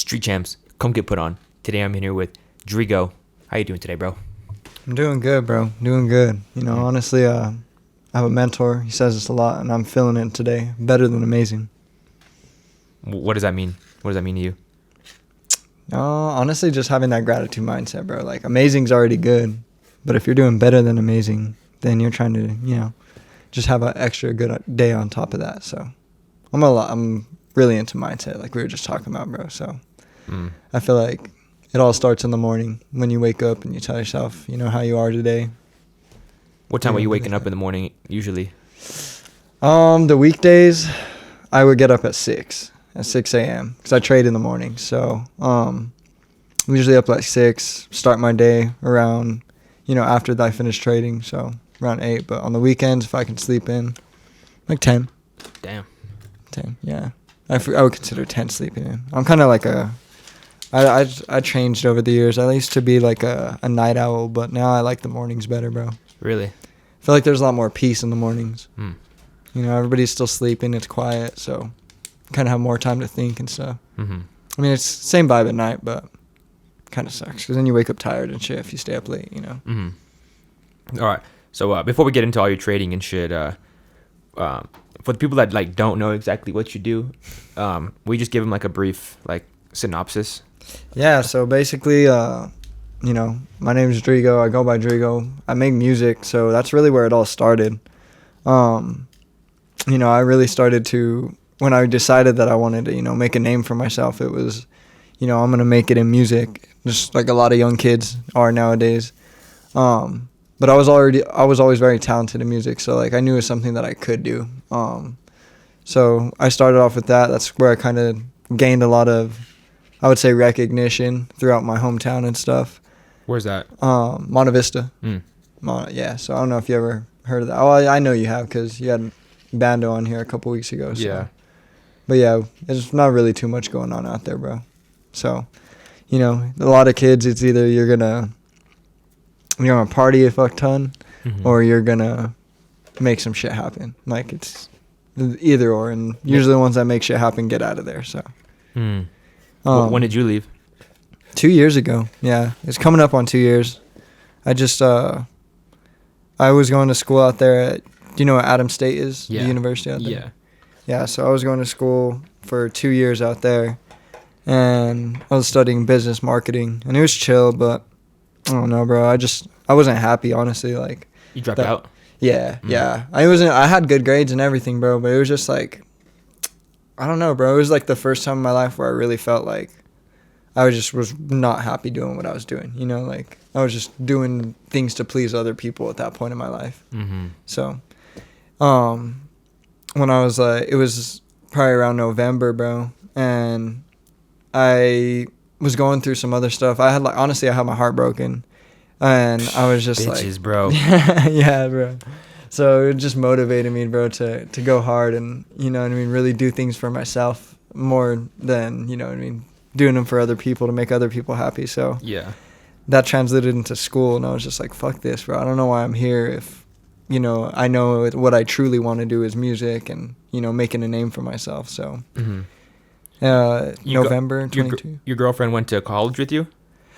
Street Champs, come get put on. Today I'm here with Dreego. How you doing today, bro? I'm doing good, bro. Doing good. You know, honestly, I have a mentor. He says this a lot, and I'm feeling it today. Better than amazing. What does that mean? What does that mean to you? Honestly, just having that gratitude mindset, bro. Like, amazing's already good, but if you're doing better than amazing, then you're trying to, just have an extra good day on top of that. So, I'm really into mindset, like we were just talking about, bro. So, I feel like it all starts in the morning when you wake up and you tell yourself, how you are today. What time are you waking up in the morning usually? The weekdays, I would get up at 6 a.m. because I trade in the morning. So, I'm usually up at 6, start my day around, after I finish trading. So, around 8. But on the weekends, if I can sleep in, like 10. Damn. 10, yeah. I would consider 10 sleeping in. I'm kind of like I changed over the years. I used to be like a night owl, but now I like the mornings better, bro. Really? I feel like there's a lot more peace in the mornings. Everybody's still sleeping. It's quiet, so kind of have more time to think and stuff. I mean, it's the same vibe at night, but kind of sucks because then you wake up tired and shit if you stay up late, All right. So before we get into all your trading and shit, for the people that like don't know exactly what you do, we just give them like a brief like synopsis. Yeah. So basically, my name is Dreego. I go by Dreego. I make music, so that's really where it all started. I really started to when I decided that I wanted to, make a name for myself. It was, I'm gonna make it in music, just like a lot of young kids are nowadays. But I was always very talented in music, so like I knew it was something that I could do. So I started off with that. That's where I kind of gained a lot of, I would say, recognition throughout my hometown and stuff. Where's that? Monte Vista. Yeah. So I don't know if you ever heard of that. Oh, I know you have because you had Bando on here a couple weeks ago. So. Yeah. But yeah, there's not really too much going on out there, bro. So, a lot of kids, it's either you're gonna party a fuck ton, or you're gonna make some shit happen. Like it's either or, and usually the ones that make shit happen get out of there. So, when did you leave? 2 years ago. Yeah, it's coming up on 2 years. I just I was going to school out there at. Do you know what Adams State is? Yeah. The university out there. Yeah. Yeah. So I was going to school for 2 years out there, and I was studying business marketing, and it was chill, but. I don't know, bro. I wasn't happy, honestly. Like You dropped out? Yeah, yeah. I had good grades and everything, bro. But it was just like, I don't know, bro. It was like the first time in my life where I really felt like I was not happy doing what I was doing. Like I was just doing things to please other people at that point in my life. So, when I was it was probably around November, bro, and I was going through some other stuff. I had I had my heart broken, and I was just Bitches, bro. yeah, bro. So it just motivated me, bro, to go hard and really do things for myself more than doing them for other people to make other people happy. So yeah, that translated into school, and I was just like, fuck this, bro. I don't know why I'm here if I know what I truly want to do is music and making a name for myself. So. November 22. Your girlfriend went to college with you?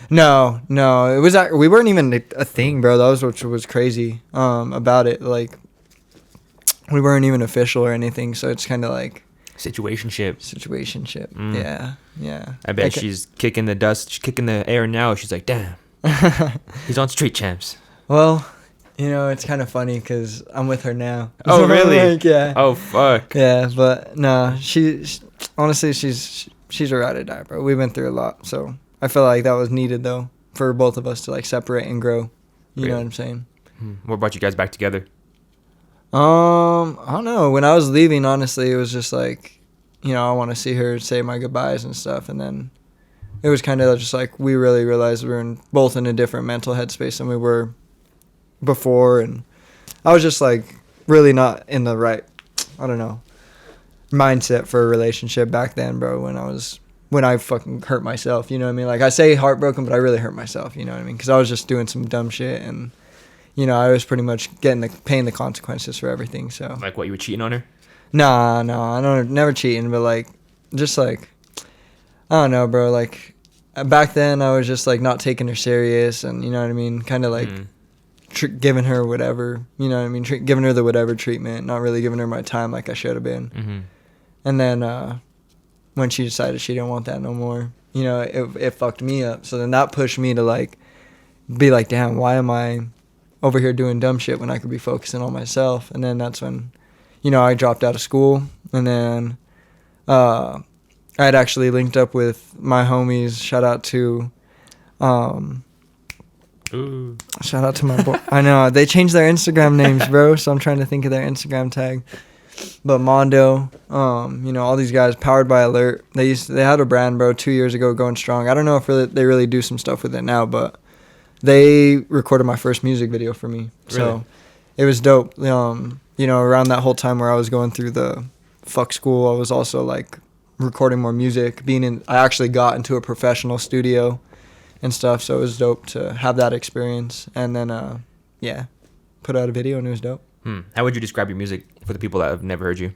No, it was we weren't even a thing, bro. That was what was crazy about it. Like we weren't even official or anything, so it's kind of like situationship. Yeah. I bet she's kicking the dust, she's kicking the air now. She's like, damn, he's on Street Champs. Well, it's kind of funny because I'm with her now. Oh, really? Like, yeah. Oh, fuck. Yeah, but no, honestly, she's a ride or die, bro. We've been through a lot, so I feel like that was needed, though, for both of us to, like, separate and grow. You know what I'm saying? What brought you guys back together? I don't know. When I was leaving, honestly, it was just like, I want to see her say my goodbyes and stuff, and then it was kind of just like we really realized we were both in a different mental headspace than we were before, and I was just like really not in the right, I don't know, mindset for a relationship back then, bro. When I fucking hurt myself, you know what I mean? Like I say heartbroken, but I really hurt myself, you know what I mean? Because I was just doing some dumb shit, and I was pretty much paying the consequences for everything. So like what, you were cheating on her? No, I don't never cheating, but like just like I don't know, bro. Like back then, I was just like not taking her serious, and you know what I mean, kind of like giving her whatever, you know what I mean, giving her the whatever treatment, not really giving her my time like I should have been. Mm-hmm. And then when she decided she didn't want that no more, you know, it fucked me up. So then that pushed me to like be like, damn, why am I over here doing dumb shit when I could be focusing on myself? And then that's when, you know, I dropped out of school, and then I had actually linked up with my homies. Shout out to my boy. I know they changed their Instagram names, bro. So I'm trying to think of their Instagram tag. But Mondo, you know, all these guys, Powered by Alert. They had a brand, bro, 2 years ago, going strong. I don't know if they really do some stuff with it now, but they recorded my first music video for me. So Really? it was dope. You know, around that whole time where I was going through the fuck school, I was also like recording more music. I actually got into a professional studio and stuff, so it was dope to have that experience. And then put out a video, and it was dope. How would you describe your music for the people that have never heard you?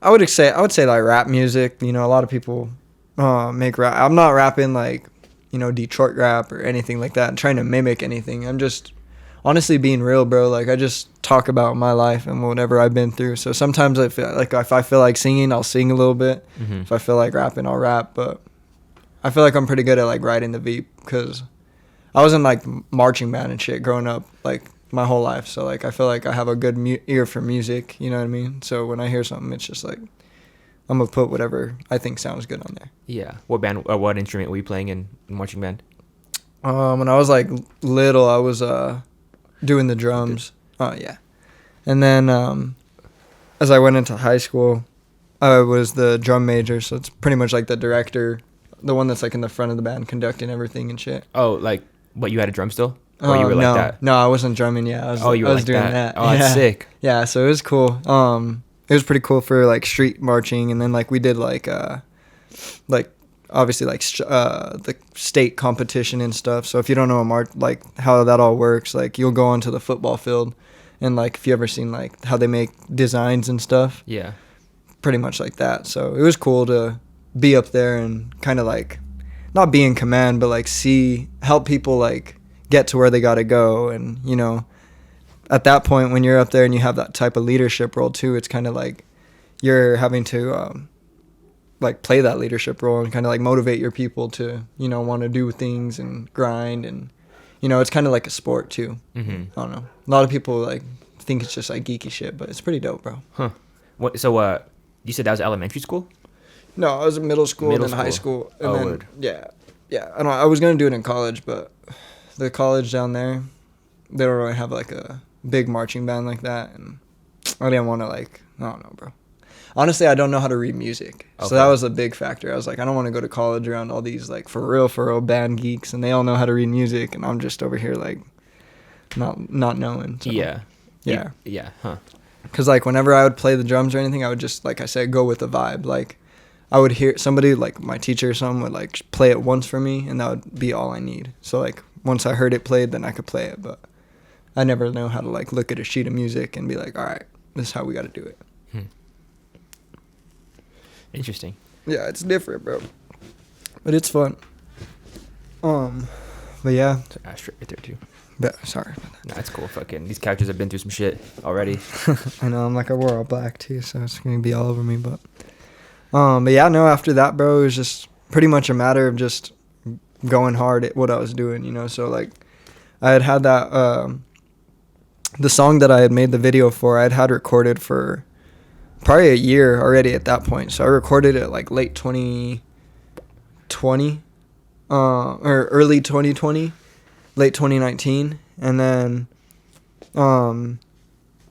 I would say like rap music. You know, a lot of people make rap. I'm not rapping like, you know, Detroit rap or anything like that, trying to mimic anything. I'm just honestly being real, bro. Like I just talk about my life and whatever I've been through. So sometimes I feel like if I feel like singing, I'll sing a little bit. If I feel like rapping, I'll rap. But I feel like I'm pretty good at like riding the Vape, because I was in like marching band and shit growing up like my whole life. So like I feel like I have a good ear for music, you know what I mean? So when I hear something, it's just like I'm gonna put whatever I think sounds good on there. Yeah. What band or what instrument were you playing in marching band? When I was like little, I was doing the drums. Yeah. And then as I went into high school, I was the drum major, so it's pretty much like the director, the one that's like in the front of the band conducting everything and shit. Oh, like what, you had a drum still? Or you were no, like that? No, I wasn't drumming. Yeah, I was like doing that. that. Oh, that's sick. Yeah, so it was cool. It was pretty cool for like street marching, and then like we did like obviously like the state competition and stuff. So if you don't know like how that all works, like you'll go onto the football field, and like if you ever seen like how they make designs and stuff, Yeah. pretty much like that. So it was cool to be up there and kind of like not be in command, but like help people like get to where they got to go. And you know, at that point when you're up there and you have that type of leadership role too, it's kind of like you're having to like play that leadership role and kind of like motivate your people to, you know, want to do things and grind. And you know, it's kind of like a sport too. I don't know, a lot of people like think it's just like geeky shit, but it's pretty dope, bro. What? So you said that was elementary school? No, I was in middle school and then high school. And then, word. Yeah. I was going to do it in college, but the college down there, they don't really have like a big marching band like that. And I didn't want to like, I don't know, bro. Honestly, I don't know how to read music. Okay. So that was a big factor. I was like, I don't want to go to college around all these like for real band geeks, and they all know how to read music, and I'm just over here like not knowing. So, yeah. Because like whenever I would play the drums or anything, I would just, like I said, go with the vibe. Like I would hear somebody, like my teacher or something, would like play it once for me, and that would be all I need. So like once I heard it played, then I could play it. But I never know how to like look at a sheet of music and be like, all right, this is how we got to do it. Interesting. Yeah, it's different, bro. But it's fun. But yeah. There's an ashtray right there too. But, sorry about that. Nah, it's cool. Fucking these couches have been through some shit already. I know. I'm like, I wore all black too, so it's gonna be all over me. But yeah, no. After that, bro, it was just pretty much a matter of just going hard at what I was doing, you know. So like, I had that the song that I had made the video for, I had recorded for probably a year already at that point. So I recorded it like late 2020 or early 2020, late 2019. And then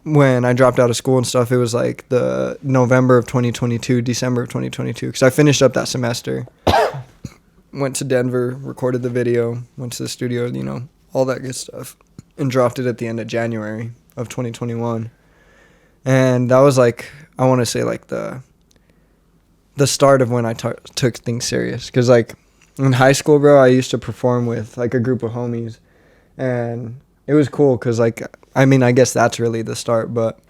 when I dropped out of school and stuff, it was like the November of 2022, December of 2022, because I finished up that semester, went to Denver, recorded the video, went to the studio, you know, all that good stuff, and dropped it at the end of January of 2021. And that was like, I want to say like the start of when I took things serious. Because like in high school, bro, I used to perform with like a group of homies. And it was cool because like, I mean, I guess that's really the start. But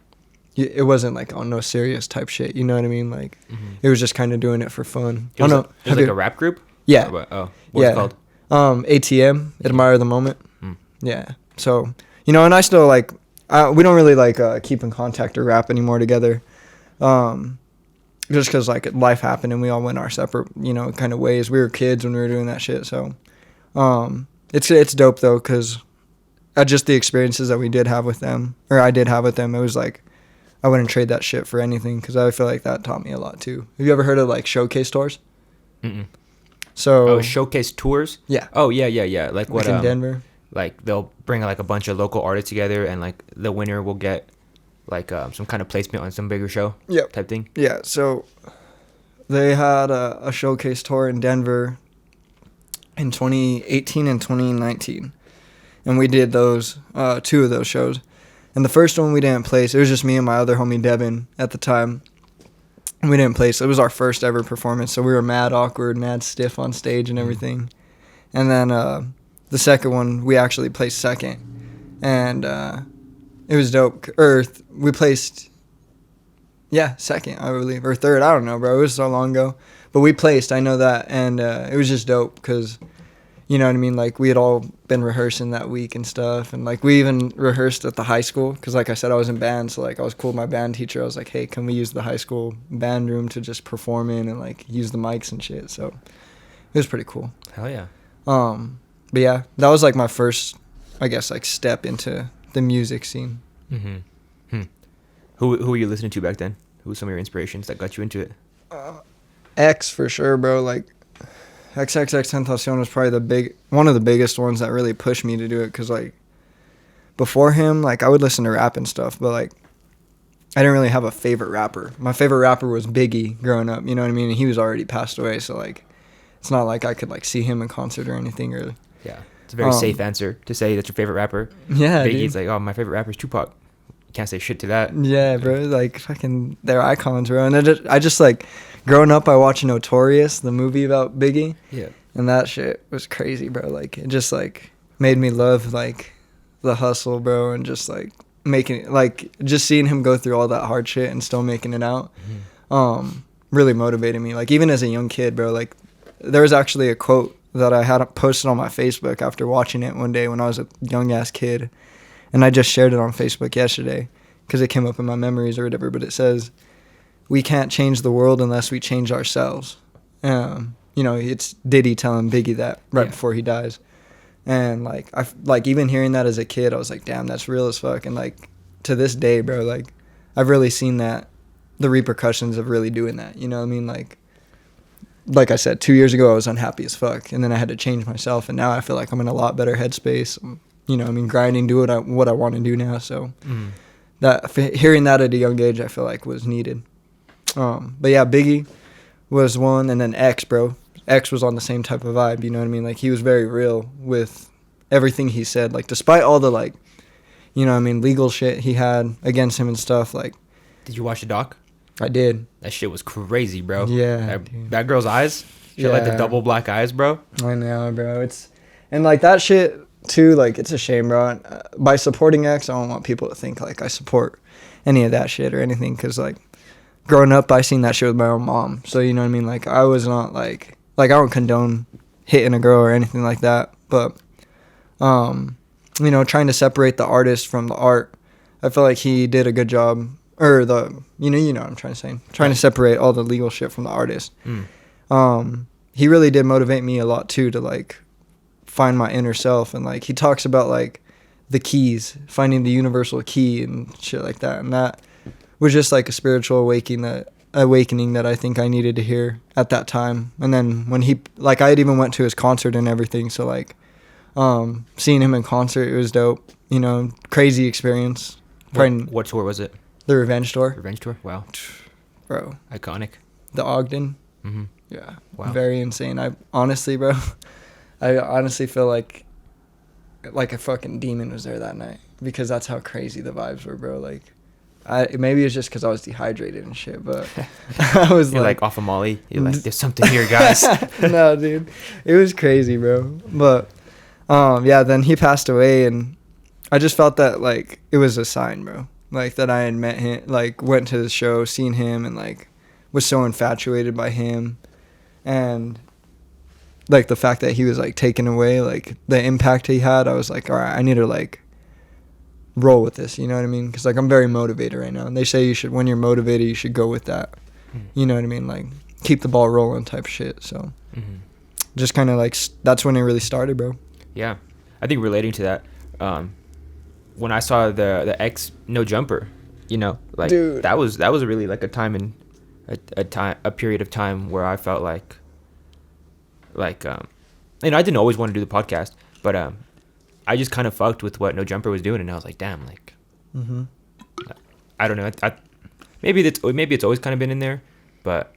it wasn't like on no serious type shit. You know what I mean? Like it was just kind of doing it for fun. It was, it was like a rap group? Yeah. Or what? Oh, what's it called? ATM, Admire the Moment. Yeah. So, you know, and I still like, we don't really like keep in contact or rap anymore together. Just because like life happened and we all went our separate, you know, kind of ways. We were kids when we were doing that shit. So, it's dope though, because just the experiences that we did have with them, or I did have with them, it was like, I wouldn't trade that shit for anything, because I feel like that taught me a lot too. Have you ever heard of like showcase tours? So showcase tours? Yeah. Oh yeah. Like what? Like in Denver. Like they'll bring like a bunch of local artists together, and like the winner will get like some kind of placement on some bigger show. Yep. Type thing. Yeah. So they had a showcase tour in Denver in 2018 and 2019, and we did those 2 of those shows. And the first one we didn't place. It was just me and my other homie Devin at the time. We didn't place. It was our first ever performance, so we were mad awkward, mad stiff on stage and everything. And then the second one, we actually placed second, and it was dope. We placed, second, I believe, or third. I don't know, bro. It was so long ago, but we placed. I know that, and it was just dope because, you know what I mean. Like we had all been rehearsing that week and stuff, and like we even rehearsed at the high school because, like I said, I was in band, so like I was cool with my band teacher. I was like, hey, can we use the high school band room to just perform in and like use the mics and shit? So it was pretty cool. Hell yeah. But yeah, that was like my first, I guess, like step into the music scene. Who were you listening to back then? Who were some of your inspirations that got you into it? X for sure, bro. Like XXXTentacion was probably one of the biggest ones that really pushed me to do it. Cause like before him, like I would listen to rap and stuff, but like I didn't really have a favorite rapper. My favorite rapper was Biggie growing up. You know what I mean? And he was already passed away, so like it's not like I could like see him in concert or anything. Or yeah, it's a very safe answer to say that's your favorite rapper. Yeah, Biggie's like, oh, my favorite rapper is Tupac. You can't say shit to that. Yeah, bro. Like fucking, they're icons, bro. And I just like growing up, I watched Notorious, the movie about Biggie. Yeah. And that shit was crazy, bro. Like it just like made me love like the hustle, bro, and just like making like just seeing him go through all that hard shit and still making it out. Really motivated me. Like even as a young kid, bro. Like there was actually a quote that I had posted on my Facebook after watching it one day when I was a young ass kid, and I just shared it on Facebook yesterday because it came up in my memories or whatever. But it says, "We can't change the world unless we change ourselves." You know, it's Diddy telling Biggie that right before he dies. And like like even hearing that as a kid, I was like, damn, that's real as fuck. And like to this day, bro, like I've really seen that, the repercussions of really doing that. You know what I mean? Like I said, 2 years ago I was unhappy as fuck, and then I had to change myself, and now I feel like I'm in a lot better headspace. You know, I mean, grinding, do what I want to do now. So hearing that at a young age, I feel like was needed. But yeah, Biggie was one, and then X, bro. X was on the same type of vibe, you know what I mean? Like, he was very real with everything he said. Like, despite all the, like, you know what I mean, legal shit he had against him and stuff, like... Did you watch the doc? I did. That shit was crazy, bro. Yeah, that girl's eyes? She had, like, the double black eyes, bro. I know, bro. It's... And, like, that shit, too, like, it's a shame, bro. By supporting X, I don't want people to think, like, I support any of that shit or anything, because, like, growing up, I seen that shit with my own mom. So, you know what I mean? Like, I was not, like... Like, I don't condone hitting a girl or anything like that, but, you know, trying to separate the artist from the art, I feel like he did a good job, or you know what I'm trying to say, trying to separate all the legal shit from the artist. He really did motivate me a lot, too, to, like, find my inner self, and, like, he talks about, like, the keys, finding the universal key and shit like that, and that was just, like, a spiritual awakening that I think I needed to hear at that time. And then when he, like, I had even went to his concert and everything, so like seeing him in concert, it was dope, you know, crazy experience. What tour was it? The Revenge Tour. Revenge Tour? Wow, bro, iconic. The Ogden. Yeah, wow, very insane. I honestly feel like a fucking demon was there that night, because that's how crazy the vibes were, bro. Like, maybe it's just because I was dehydrated and shit, but I was like off of Molly. You're like, there's something here, guys. No, dude, it was crazy, bro. But yeah, then he passed away, and I just felt that like it was a sign, bro. like that I had met him, like went to the show, seen him, and like was so infatuated by him, and like the fact that he was like taken away, like the impact he had, I was like, all right, I need to like roll with this, you know what I mean? Because like I'm very motivated right now, and they say you should, when you're motivated, you should go with that, you know what I mean? Like keep the ball rolling type shit. So just kind of like that's when it really started, bro. Yeah, I think relating to that, when I saw the X No Jumper, you know, like Dude. that was really like a time in a period of time where I felt like you know, I didn't always want to do the podcast, but I just kind of fucked with what No Jumper was doing, and I was like, damn, like I don't know, maybe it's always kind of been in there, but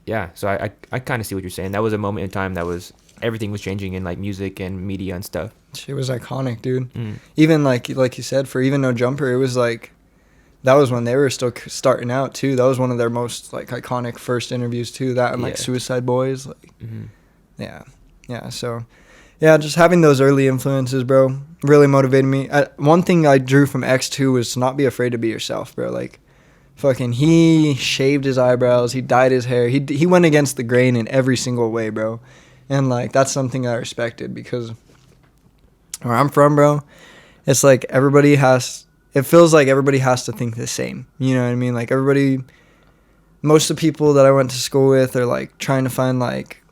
yeah. So I kind of see what you're saying. That was a moment in time that was everything was changing in like music and media and stuff. Shit was iconic, dude. Even like you said, for even No Jumper, it was like that was when they were still starting out too. That was one of their most like iconic first interviews too. That and like Suicide Boys, like yeah. So yeah, just having those early influences, bro, really motivated me. One thing I drew from X2 was to not be afraid to be yourself, bro. Like fucking, he shaved his eyebrows, he dyed his hair, he went against the grain in every single way, bro. And like that's something I respected, because where I'm from, bro, it's like it feels like everybody has to think the same, you know what I mean? Like most of the people that I went to school with are like trying to find like,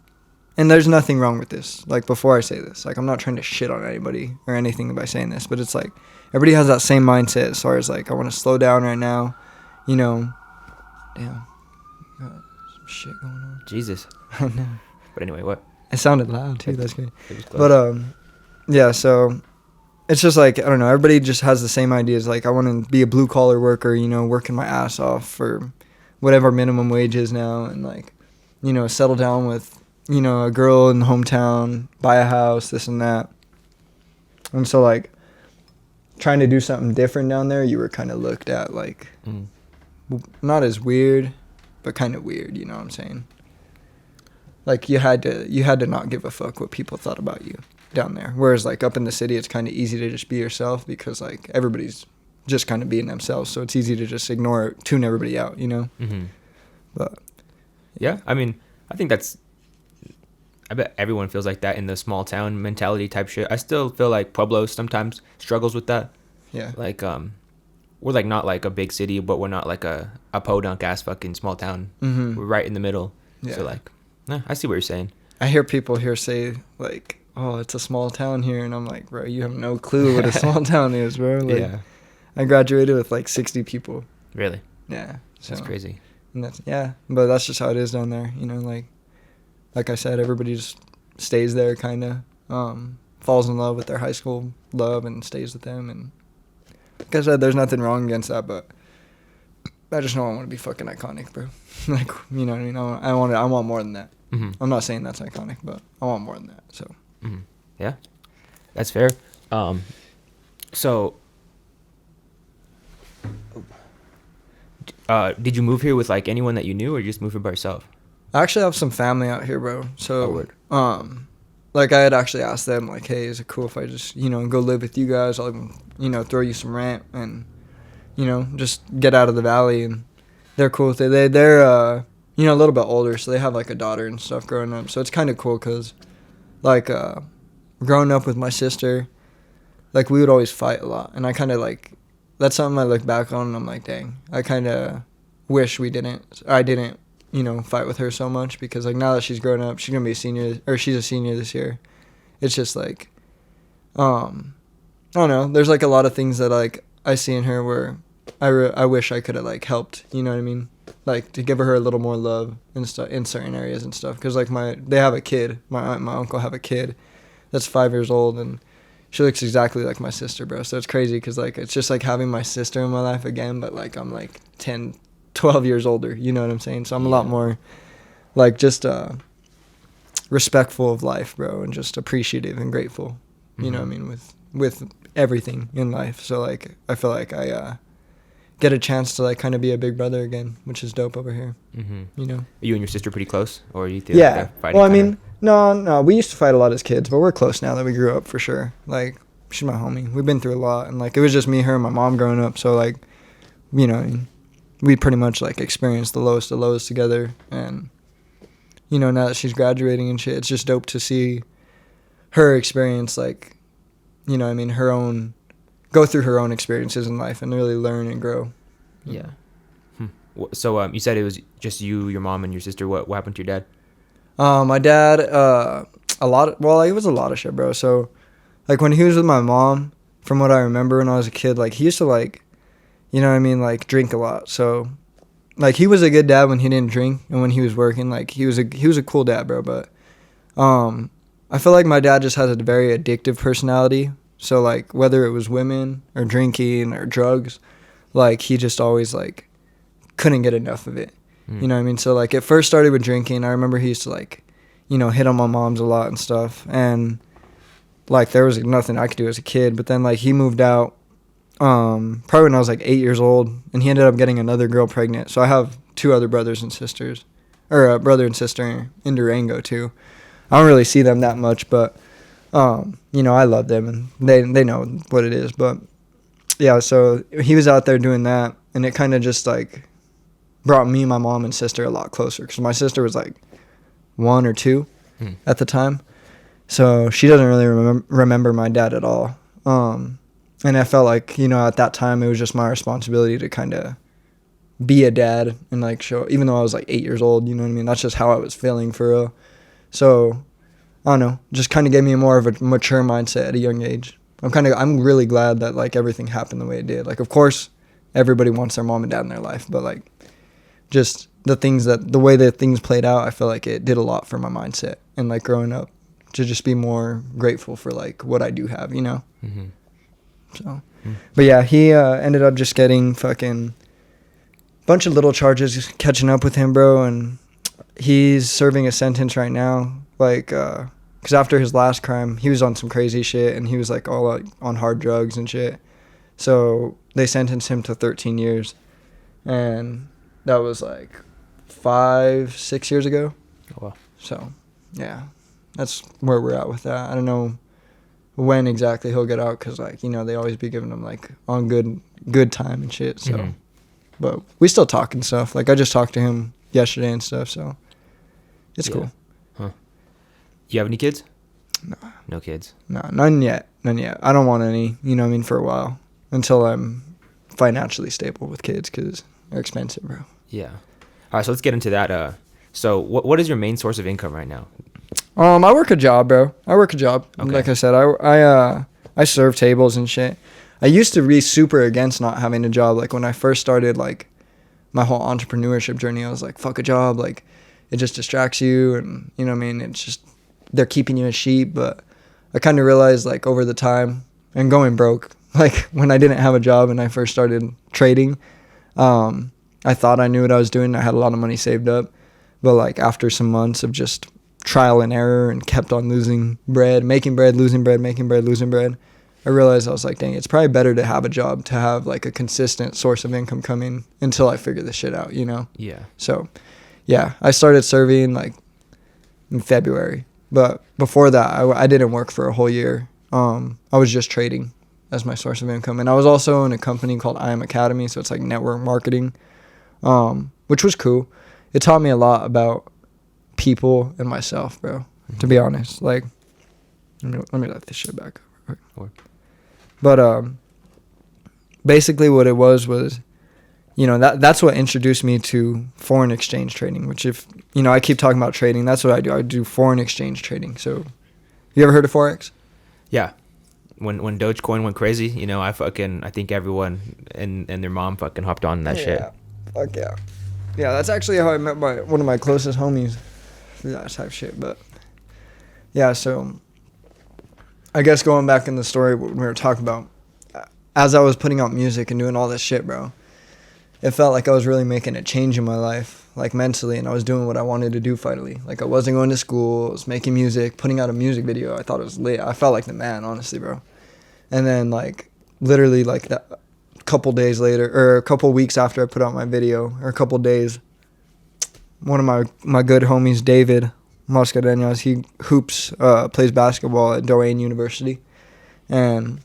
and there's nothing wrong with this, like before I say this, like I'm not trying to shit on anybody or anything by saying this, but it's like everybody has that same mindset as far as like I want to slow down right now, you know. Damn, got some shit going on. Jesus. I know. But anyway, what? It sounded loud too. That's good. But yeah. So it's just like I don't know. Everybody just has the same ideas. Like I want to be a blue collar worker. You know, working my ass off for whatever minimum wage is now, and like, you know, settle down with, you know, a girl in the hometown, buy a house, this and that. And so like trying to do something different down there, you were kind of looked at like not as weird, but kind of weird. You know what I'm saying? Like you had to not give a fuck what people thought about you down there. Whereas like up in the city, it's kind of easy to just be yourself, because like everybody's just kind of being themselves. So it's easy to just tune everybody out, you know? But yeah, I mean, I bet everyone feels like that in the small town mentality type shit. I still feel like Pueblo sometimes struggles with that. Yeah. Like, we're like not like a big city, but we're not like a podunk ass fucking small town. We're right in the middle. Yeah. So like, I see what you're saying. I hear people here say like, "Oh, it's a small town here," and I'm like, "Bro, you have no clue what a small town is, bro." Like, yeah. I graduated with like 60 people. Really? Yeah. So, that's crazy. And but that's just how it is down there. You know, like I said, everybody just stays there, kind of falls in love with their high school love and stays with them. And like I said, there's nothing wrong against that, but I just know I want to be fucking iconic, bro. Like, you know what I mean? I want more than that. I'm not saying that's iconic, but I want more than that. So yeah, that's fair. So did you move here with like anyone that you knew, or you just moved here by yourself? I actually have some family out here, bro. So like I had actually asked them like, hey, is it cool if I just, you know, go live with you guys? I'll, you know, throw you some rent and, you know, just get out of the valley. And they're cool with it. They're you know, a little bit older, so they have like a daughter and stuff growing up. So it's kind of cool, because like growing up with my sister, like we would always fight a lot, and I kind of like, that's something I look back on and I'm like, dang, I kind of wish I didn't, you know, fight with her so much, because like now that she's grown up, she's gonna be she's a senior this year. It's just like I don't know, there's like a lot of things that like I see in her where I wish I could have like helped, you know what I mean? Like to give her a little more love and stuff in certain areas and stuff, because like they have a kid, my aunt and my uncle have a kid that's 5 years old, and she looks exactly like my sister, bro. So it's crazy, because like it's just like having my sister in my life again, but like I'm like 10, 12 years older, you know what I'm saying? So I'm a lot more like just respectful of life, bro, and just appreciative and grateful, you know what I mean, with everything in life. So like I feel like I get a chance to like kind of be a big brother again, which is dope over here. You know, are you and your sister pretty close, or are you feel like fighting? Well, I mean, no, we used to fight a lot as kids, but we're close now that we grew up, for sure. Like she's my homie. We've been through a lot, and like it was just me, her, and my mom growing up. So like, you know, we pretty much like experienced the lowest of lows together. And you know, now that she's graduating and shit, it's just dope to see her experience, like, you know, I mean, go through her own experiences in life and really learn and grow. Yeah. So you said it was just you, your mom, and your sister. What happened to your dad? My dad, he was a lot of shit, bro. So, like, when he was with my mom, from what I remember when I was a kid, like, he used to, like, you know what I mean, like, drink a lot. So, like, he was a good dad when he didn't drink, and when he was working, like, he was a cool dad, bro. But, I feel like my dad just has a very addictive personality. So, like, whether it was women or drinking or drugs, like, he just always, like, couldn't get enough of it. You know what I mean? So, like, it first started with drinking. I remember he used to, like, you know, hit on my mom's a lot and stuff. And, like, there was nothing I could do as a kid. But then, like, he moved out probably when I was, like, 8 years old. And he ended up getting another girl pregnant. So I have 2 other brothers and sisters. Or a brother and sister in Durango, too. I don't really see them that much. But, you know, I love them. And they know what it is. But, yeah, so he was out there doing that. And it kind of just, like, brought me, my mom, and sister a lot closer. Because my sister was, like, 1 or 2 at the time. So she doesn't really remember my dad at all. And I felt like, you know, at that time, it was just my responsibility to kind of be a dad and, like, show, even though I was, like, 8 years old, you know what I mean? That's just how I was feeling for real. So, I don't know, just kind of gave me more of a mature mindset at a young age. I'm really glad that, like, everything happened the way it did. Like, of course, everybody wants their mom and dad in their life, but, like, just the way that things played out, I feel like it did a lot for my mindset and, like, growing up to just be more grateful for, like, what I do have, you know? So, but yeah, he ended up just getting fucking bunch of little charges catching up with him, bro, and he's serving a sentence right now, like, because after his last crime, he was on some crazy shit, and he was, like, all, like, on hard drugs and shit. So they sentenced him to 13 years, and that was, like, 5-6 years ago. Oh, wow. So, yeah, that's where we're at with that. I don't know when exactly he'll get out because, like, you know, they always be giving him, like, on good time and shit. So, but we still talk and stuff. Like, I just talked to him yesterday and stuff, so it's cool. Huh. You have any kids? No. No kids? No, none yet. I don't want any, you know what I mean, for a while until I'm financially stable with kids because they're expensive, bro. Yeah. All right, so let's get into that. So what is your main source of income right now? I work a job, bro. Okay. Like I said, I serve tables and shit. I used to be super against not having a job. Like, when I first started, like, my whole entrepreneurship journey, I was like, fuck a job. Like, it just distracts you. And, you know what I mean? It's just, they're keeping you as sheep. But I kind of realized, like, over the time and going broke, like, when I didn't have a job and I first started trading, I thought I knew what I was doing. I had a lot of money saved up. But, like, after some months of just trial and error and kept on losing bread, making bread, losing bread, making bread, losing bread, I realized I was like, dang, it's probably better to have a job, to have, like, a consistent source of income coming until I figure this shit out, you know? Yeah. So, yeah, I started serving, like, in February. But before that, I didn't work for a whole year. I was just trading as my source of income. And I was also in a company called I Am Academy, so it's, like, network marketing, which was cool. It taught me a lot about people and myself, bro, to be honest. Like, let me let this shit back over. But basically what it was, you know, that's what introduced me to foreign exchange trading, which, if, you know, I keep talking about trading, that's what I do. I do foreign exchange trading. So, you ever heard of Forex? Yeah. When Dogecoin went crazy, you know, I think everyone and their mom fucking hopped on that shit. Fuck yeah. Yeah, that's actually how I met one of my closest homies for that type shit. But yeah, so I guess going back in the story, what we were talking about, as I was putting out music and doing all this shit, bro, it felt like I was really making a change in my life, like, mentally, and I was doing what I wanted to do finally. Like, I wasn't going to school, I was making music, putting out a music video. I thought it was lit. I felt like the man, honestly, bro. And then, like, literally, like, that couple days later, or a couple weeks after I put out my video, or a couple days, one of my good homies, David Mascareñas, he plays basketball at Doane University, And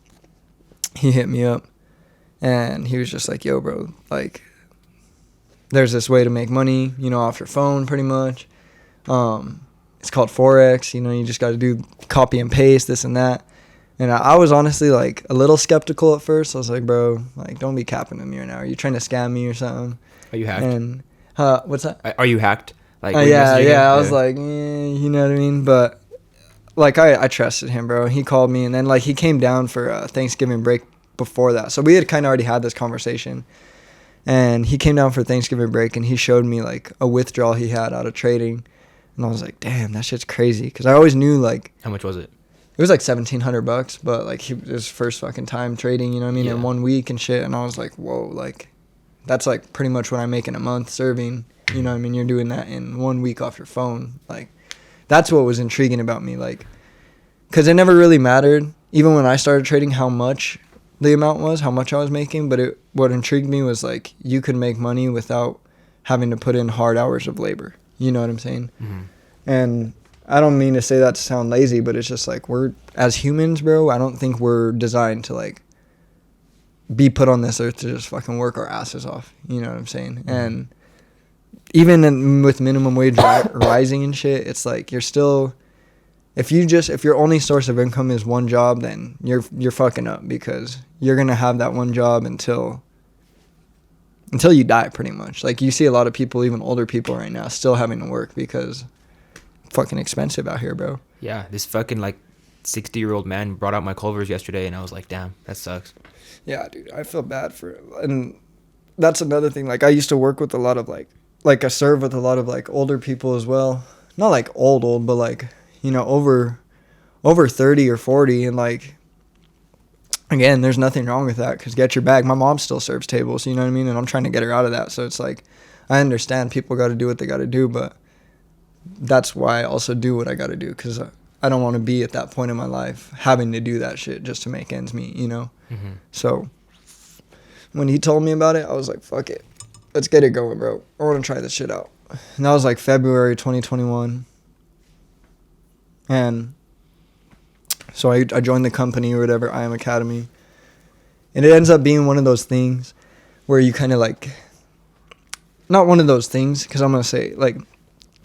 he hit me up, and he was just like, yo, bro, like, there's this way to make money, you know, off your phone pretty much. It's called Forex. You know, you just got to do copy and paste, this and that. And I was honestly, like, a little skeptical at first. I was like, bro, like, don't be capping at me right now. Are you trying to scam me or something? Are you hacked? And, what's that? Are you hacked? Like, yeah. I was like, you know what I mean? But, like, I trusted him, bro. He called me, and then, like, he came down for Thanksgiving break before that. So we had kind of already had this conversation. And he came down for Thanksgiving break, and he showed me, like, a withdrawal he had out of trading. And I was like, damn, that shit's crazy. Because I always knew, like... How much was it? It was like $1,700, but like his first fucking time trading, you know what I mean, in 1 week and shit. And I was like, whoa, like that's like pretty much what I make in a month serving. You know what I mean? You're doing that in 1 week off your phone. Like that's what was intriguing about me. Like, cause it never really mattered, even when I started trading, how much the amount was, how much I was making. But what intrigued me was like you could make money without having to put in hard hours of labor. You know what I'm saying? Mm-hmm. And I don't mean to say that to sound lazy, but it's just like we're, as humans, bro, I don't think we're designed to like be put on this earth to just fucking work our asses off. You know what I'm saying? Mm-hmm. And even with minimum wage rising and shit, it's like you're still, if your only source of income is one job, then you're fucking up, because you're going to have that one job until you die pretty much. Like you see a lot of people, even older people right now, still having to work because fucking expensive out here, bro. Yeah, this fucking like 60-year-old man brought out my Culvers yesterday, and I was like, damn, that sucks. Yeah, dude, I feel bad for it. And that's another thing. Like I used to work with a lot of like I serve with a lot of like older people as well. Not like old, but like, you know, over 30 or 40. And like, again, there's nothing wrong with that, because get your bag. My mom still serves tables, you know what I mean? And I'm trying to get her out of that. So it's like, I understand people got to do what they got to do, but that's why I also do what I got to do, because I don't want to be at that point in my life having to do that shit just to make ends meet, you know? Mm-hmm. So when he told me about it, I was like, fuck it. Let's get it going, bro. I want to try this shit out. And that was like February 2021. And so I joined the company or whatever, I Am Academy. And it ends up being one of those things where you kind of like, not one of those things, because I'm going to say, like,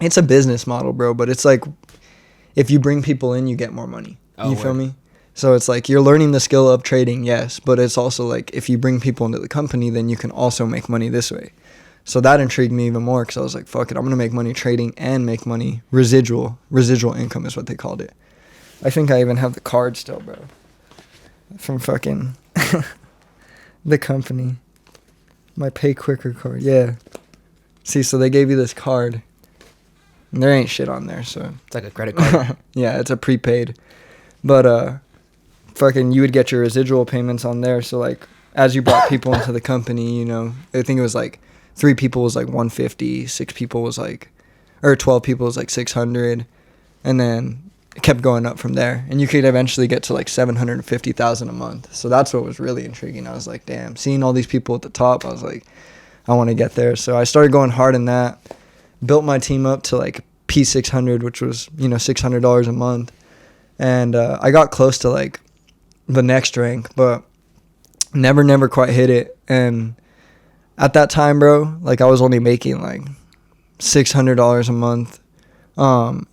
it's a business model, bro, but it's like if you bring people in, you get more money. You feel me? So it's like you're learning the skill of trading, yes, but it's also like if you bring people into the company, then you can also make money this way. So that intrigued me even more, because I was like, fuck it, I'm going to make money trading and make money residual income is what they called it. I think I even have the card still, bro, from fucking the company. My Pay Quicker card, yeah. See, so they gave you this card. And there ain't shit on there, so it's like a credit card. Yeah, it's a prepaid. But fucking you would get your residual payments on there. So like as you brought people into the company, you know, I think it was like 3 people was like 150, 6 people was like, or 12 people was like 600, and then it kept going up from there. And you could eventually get to like 750,000 a month. So that's what was really intriguing. I was like, damn, seeing all these people at the top, I was like, I want to get there. So I started going hard in that. Built my team up to like P600, which was, you know, $600 a month. And I got close to like the next rank, but never quite hit it. And at that time, bro, like I was only making like $600 a month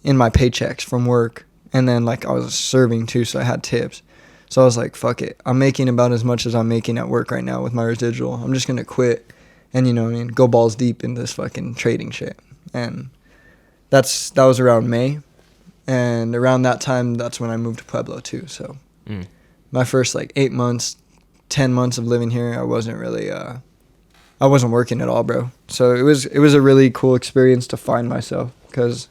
in my paychecks from work. And then like I was serving too, so I had tips. So I was like, fuck it. I'm making about as much as I'm making at work right now with my residual. I'm just going to quit and, you know what I mean, go balls deep in this fucking trading shit. And that was around May, and around that time, that's when I moved to Pueblo too. So my first like 8 months, 10 months of living here, I wasn't really, I wasn't working at all, bro. So it was a really cool experience to find myself, because,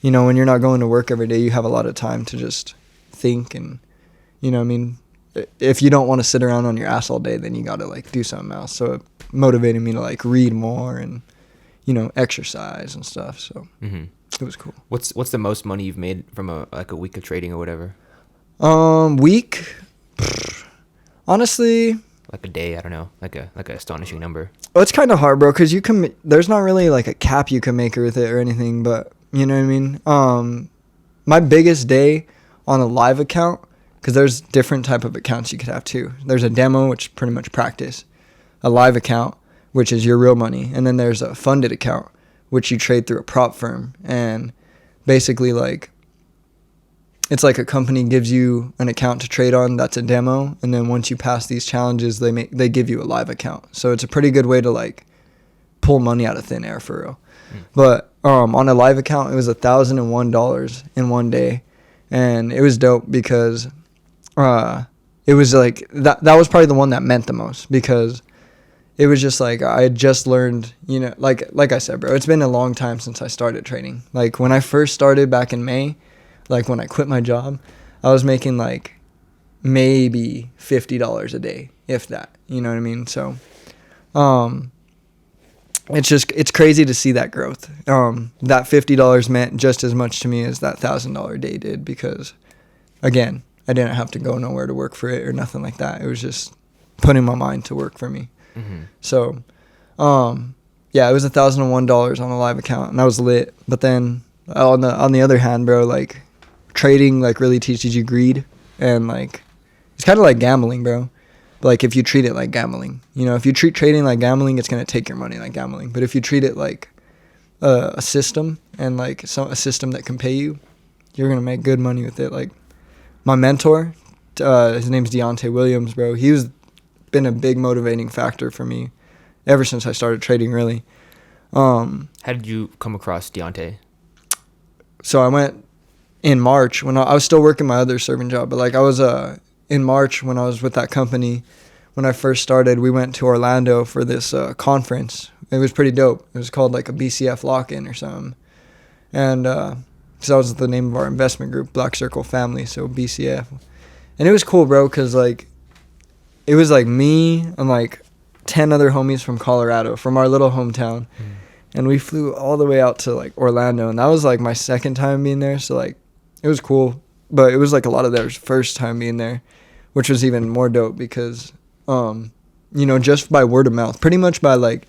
you know, when you're not going to work every day, you have a lot of time to just think, and, you know what I mean, if you don't want to sit around on your ass all day, then you got to like do something else. So it motivated me to like read more and, you know, exercise and stuff. So it was cool. What's the most money you've made from a week of trading or whatever? Week, honestly, like a day, I don't know, like a astonishing number. Oh, it's kind of hard, bro, because there's not really like a cap you can make with it or anything, but you know what I mean. My biggest day on a live account because there's different type of accounts you could have too. There's a demo, which is pretty much practice, a live account, which is your real money, and then there's a funded account, which you trade through a prop firm. And basically, like, it's like a company gives you an account to trade on. That's a demo, and then once you pass these challenges, they give you a live account. So it's a pretty good way to like pull money out of thin air for real. But on a live account, it was $1,001 in one day, and it was dope because it was like that was probably the one that meant the most, because it was just like I had just learned, you know, like I said, bro, it's been a long time since I started trading. Like when I first started back in May, like when I quit my job, I was making like maybe $50 a day, if that, you know what I mean? So it's crazy to see that growth. That $50 meant just as much to me as that $1,000 day did, because again, I didn't have to go nowhere to work for it or nothing like that. It was just putting my mind to work for me. Mm-hmm. So, yeah, it was $1,001 on a live account, and I was lit. But then on the other hand, bro, like trading like really teaches you greed, and like it's kind of like gambling, bro. But like if you treat it like gambling, you know, if you treat trading like gambling, it's gonna take your money like gambling. But if you treat it like a system, and like a system that can pay you, you're gonna make good money with it. Like my mentor, his name's Deontay Williams, bro. He's been a big motivating factor for me ever since I started trading, really. How did you come across Deontay? So I went in March when I was still working my other serving job, but like I was in March when I was with that company. When I first started, we went to Orlando for this conference. It was pretty dope. It was called like a BCF lock-in or something, and so that was the name of our investment group, Black Circle Family, so BCF. And it was cool, bro, because like it was like me and like 10 other homies from Colorado, from our little hometown. And we flew all the way out to like Orlando, and that was like my second time being there. So like it was cool, but it was like a lot of their first time being there, which was even more dope because you know, just by word of mouth, pretty much by like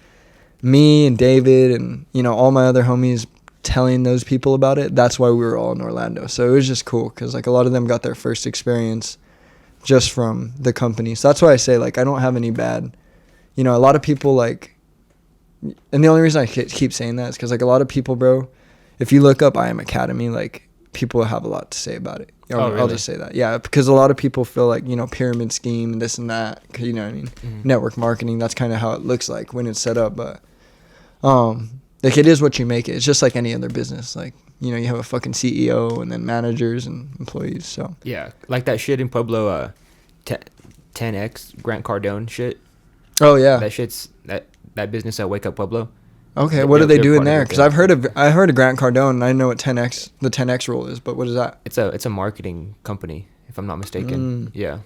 me and David and, you know, all my other homies telling those people about it. That's why we were all in Orlando. So it was just cool because like a lot of them got their first experience just from the company. So that's why I say like I don't have any bad, you know, a lot of people like, and the only reason I keep saying that is because like a lot of people, bro, if you look up I Am Academy, like people have a lot to say about it. Really? I'll just say that. Yeah, because a lot of people feel like, you know, pyramid scheme and this and that, you know what I mean? Network marketing, that's kind of how it looks like when it's set up. But like it is what you make it. It's just like any other business. Like, you know, you have a fucking CEO and then managers and employees. So yeah, like that shit in Pueblo, 10X Grant Cardone shit. Oh yeah, that shit's that business at Wake Up Pueblo. Okay, what are they doing there? Because I heard of Grant Cardone, and I know what the 10X rule is, but what is that? It's a marketing company, if I'm not mistaken. Yeah.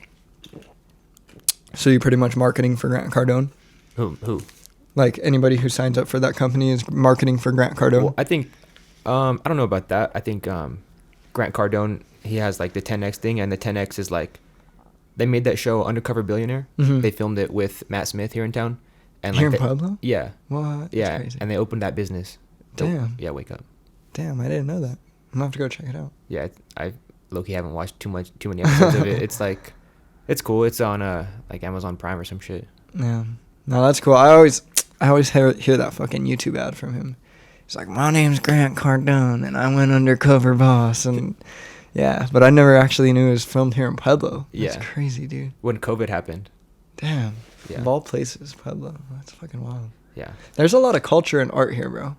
So you're pretty much marketing for Grant Cardone? Who? Like anybody who signs up for that company is marketing for Grant Cardone? Well, I think, I don't know about that. I think Grant Cardone, he has like the 10X thing, and the 10X is like, they made that show Undercover Billionaire. Mm-hmm. They filmed it with Matt Smith here in town. And here like in Pueblo? Yeah. What? That's yeah, crazy. And they opened that business. Damn. Yeah, Wake Up. Damn, I didn't know that. I'm gonna have to go check it out. Yeah, I low-key haven't watched too many episodes of it. It's like, it's cool. It's on like Amazon Prime or some shit. Yeah. No, that's cool. I always hear that fucking YouTube ad from him. He's like, my name's Grant Cardone, and I went undercover boss, and yeah, but I never actually knew it was filmed here in Pueblo. That's crazy, dude. When COVID happened. Damn. Yeah. Of all places, Pueblo. That's fucking wild. Yeah. There's a lot of culture and art here, bro.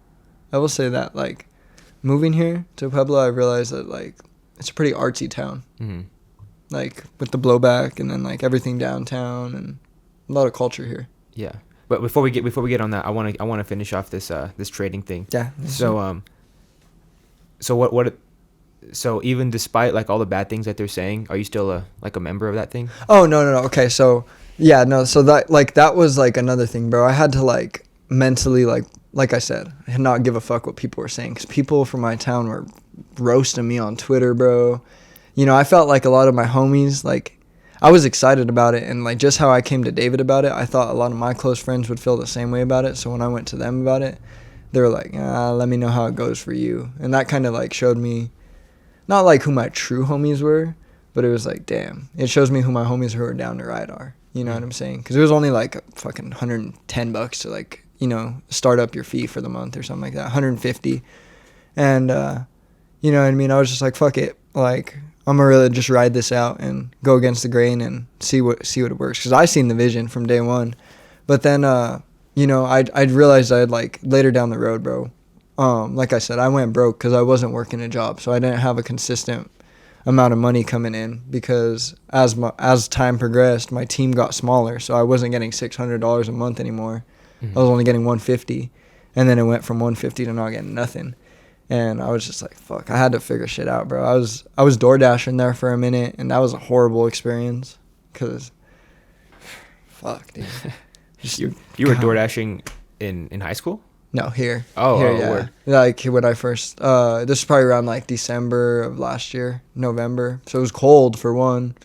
I will say that. Like, moving here to Pueblo, I realized that, like, it's a pretty artsy town. Mm-hmm. Like, with the blowback and then, like, everything downtown and a lot of culture here. Yeah. But before we get on that, I want to finish off this trading thing. Yeah. So So even despite like all the bad things that they're saying, are you still a member of that thing? Oh no. Okay, so yeah, no, so that was like another thing, bro. I had to like mentally like I said, not give a fuck what people were saying, because people from my town were roasting me on Twitter, bro. You know, I felt like a lot of my homies, like I was excited about it, and like just how I came to David about it, I thought a lot of my close friends would feel the same way about it. So when I went to them about it, they were like, let me know how it goes for you. And that kind of like showed me not like who my true homies were, But it was like, damn, it shows me who my homies who are down to ride are. You know what I'm saying? Because it was only like fucking $110 to like, you know, start up your fee for the month or something like that, 150. And, you know what I mean? I was just like, fuck it. Like, I'm going to really just ride this out and go against the grain and see what it works. Because I seen the vision from day one. But then, you know, I'd realized I'd like later down the road, bro. Like I said, I went broke because I wasn't working a job. So I didn't have a consistent amount of money coming in because as time progressed, my team got smaller. So I wasn't getting $600 a month anymore. I was only getting 150. And then it went from 150 to not getting nothing. And I was just like, fuck, I had to figure shit out, bro. I was DoorDashing there for a minute, and that was a horrible experience because, fuck, dude. You were DoorDashing in high school? No, here. Oh, here, oh, yeah. word. Like when I first, this is probably around like December of last year, November. So it was cold for one,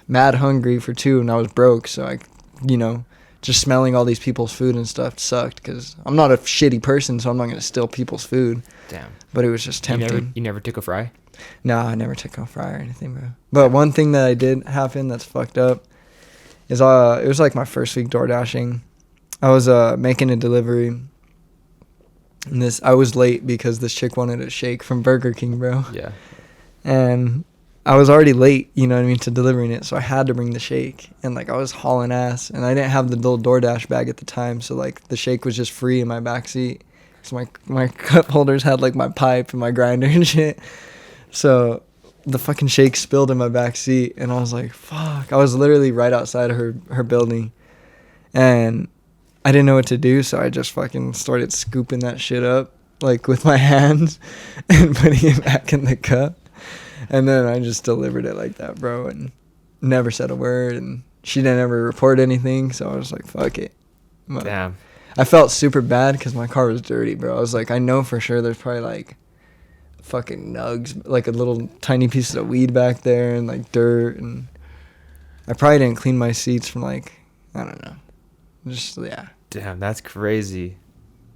mad hungry for two, and I was broke. So I, you know, just smelling all these people's food and stuff sucked because I'm not a shitty person, so I'm not going to steal people's food. Damn. But it was just tempting. You never took a fry? No, I never took a fry or anything, bro. But one thing that I did happen that's fucked up is it was like my first week DoorDashing. I was making a delivery, and I was late because this chick wanted a shake from Burger King, bro. Yeah. And I was already late, you know what I mean, to delivering it, so I had to bring the shake. And like I was hauling ass, and I didn't have the little DoorDash bag at the time, so like the shake was just free in my back seat. So my cup holders had like my pipe and my grinder and shit. So the fucking shake spilled in my back seat, and I was like, fuck. I was literally right outside of her building, and I didn't know what to do, so I just fucking started scooping that shit up, like, with my hands and putting it back in the cup. And then I just delivered it like that, bro, and never said a word, and she didn't ever report anything, so I was like, fuck it. But damn. I felt super bad because my car was dirty, bro. I was like, I know for sure there's probably, like, fucking nugs, like a little tiny piece of weed back there and, like, dirt, and I probably didn't clean my seats from, like, I don't know. Just, yeah. Damn, that's crazy.